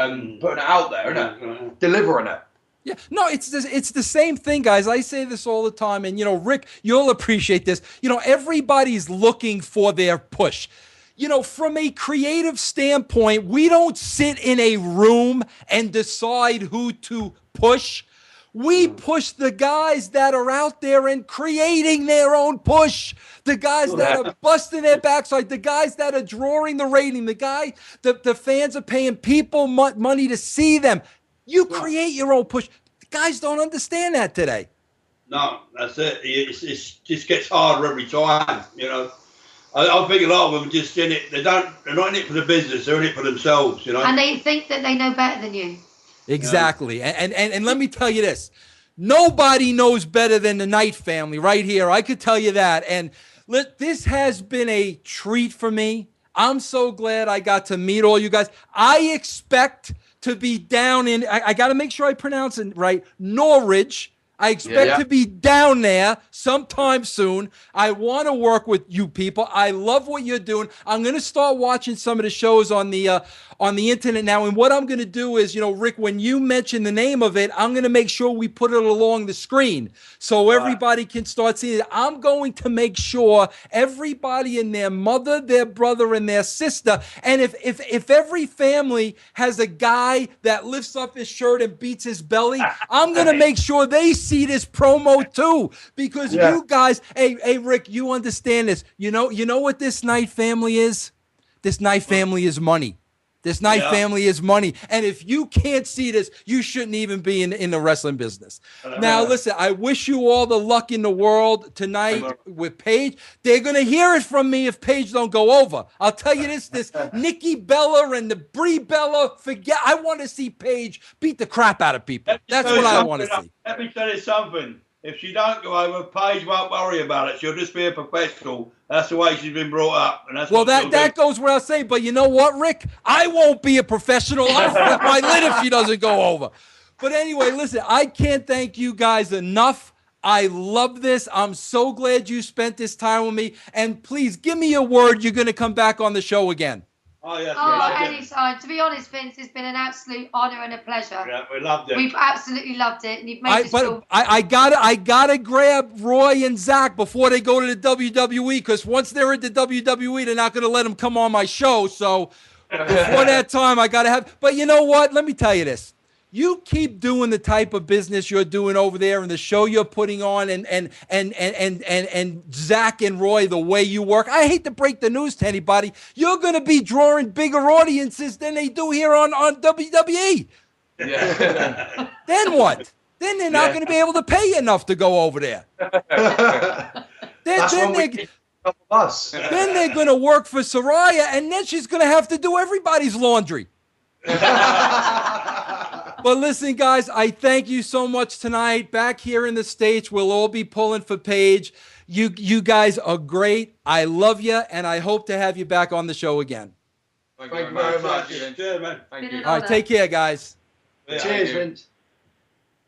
Putting it out there, innit? Delivering it. Yeah, no, it's the same thing, guys. I say this all the time, and you know, Rick, you'll appreciate this. You know, everybody's looking for their push. You know, from a creative standpoint, we don't sit in a room and decide who to push. We push the guys that are out there and creating their own push. The guys that are busting their backside, the guys that are drawing the rating, the fans are paying people money to see them. You create your own push. The guys don't understand that today. No, that's it. It just gets harder every time, you know. I think a lot of them just in it. They're not in it for the business. They're in it for themselves, you know. And they think that they know better than you. Exactly. And let me tell you this. Nobody knows better than the Knight family right here. I could tell you that. And this has been a treat for me. I'm so glad I got to meet all you guys. I expect to be down in, I got to make sure I pronounce it right, Norwich. I expect to be down there sometime soon. I want to work with you people. I love what you're doing. I'm going to start watching some of the shows on the internet now. And what I'm going to do is, you know, Rick, when you mention the name of it, I'm going to make sure we put it along the screen so everybody can start seeing it. I'm going to make sure everybody and their mother, their brother, and their sister. And if every family has a guy that lifts up his shirt and beats his belly, I'm going to make sure they see this promo too, because you guys, hey Rick, you understand this. You know what this Knight family is? This Knight family is money. This Knight family is money. And if you can't see this, you shouldn't even be in the wrestling business. Now, listen, I wish you all the luck in the world tonight with Paige. They're going to hear it from me if Paige don't go over. I'll tell you this Nikki Bella and the Brie Bella, forget. I want to see Paige beat the crap out of people. That's what I want to see. Let me tell you something. If she don't go over, Paige won't worry about it. She'll just be a professional. That's the way she's been brought up. And that's that goes where I say, but you know what, Rick? I won't be a professional. I'll flip my lid if she doesn't go over. But anyway, listen, I can't thank you guys enough. I love this. I'm so glad you spent this time with me. And please give me a word you're going to come back on the show again. Oh, yes. Anytime. To be honest, Vince, it's been an absolute honour and a pleasure. Yeah, we loved it. We've absolutely loved it. And you've made us feel... I gotta grab Roy and Zach before they go to the WWE, because once they're at the WWE, they're not going to let them come on my show. So before that time, I got to have... But you know what? Let me tell you this. You keep doing the type of business you're doing over there and the show you're putting on and Zach and Roy, the way you work. I hate to break the news to anybody. You're going to be drawing bigger audiences than they do here on WWE. Yeah. Then what? Then they're not going to be able to pay you enough to go over there. Then they're going to work for Saraya, and then she's going to have to do everybody's laundry. But listen, guys, I thank you so much tonight. Back here in the States, we'll all be pulling for Paige. You guys are great. I love you, and I hope to have you back on the show again. Thank you very much. Cheers, man. Thank you. All right, take care, guys. Yeah. Cheers, Vince.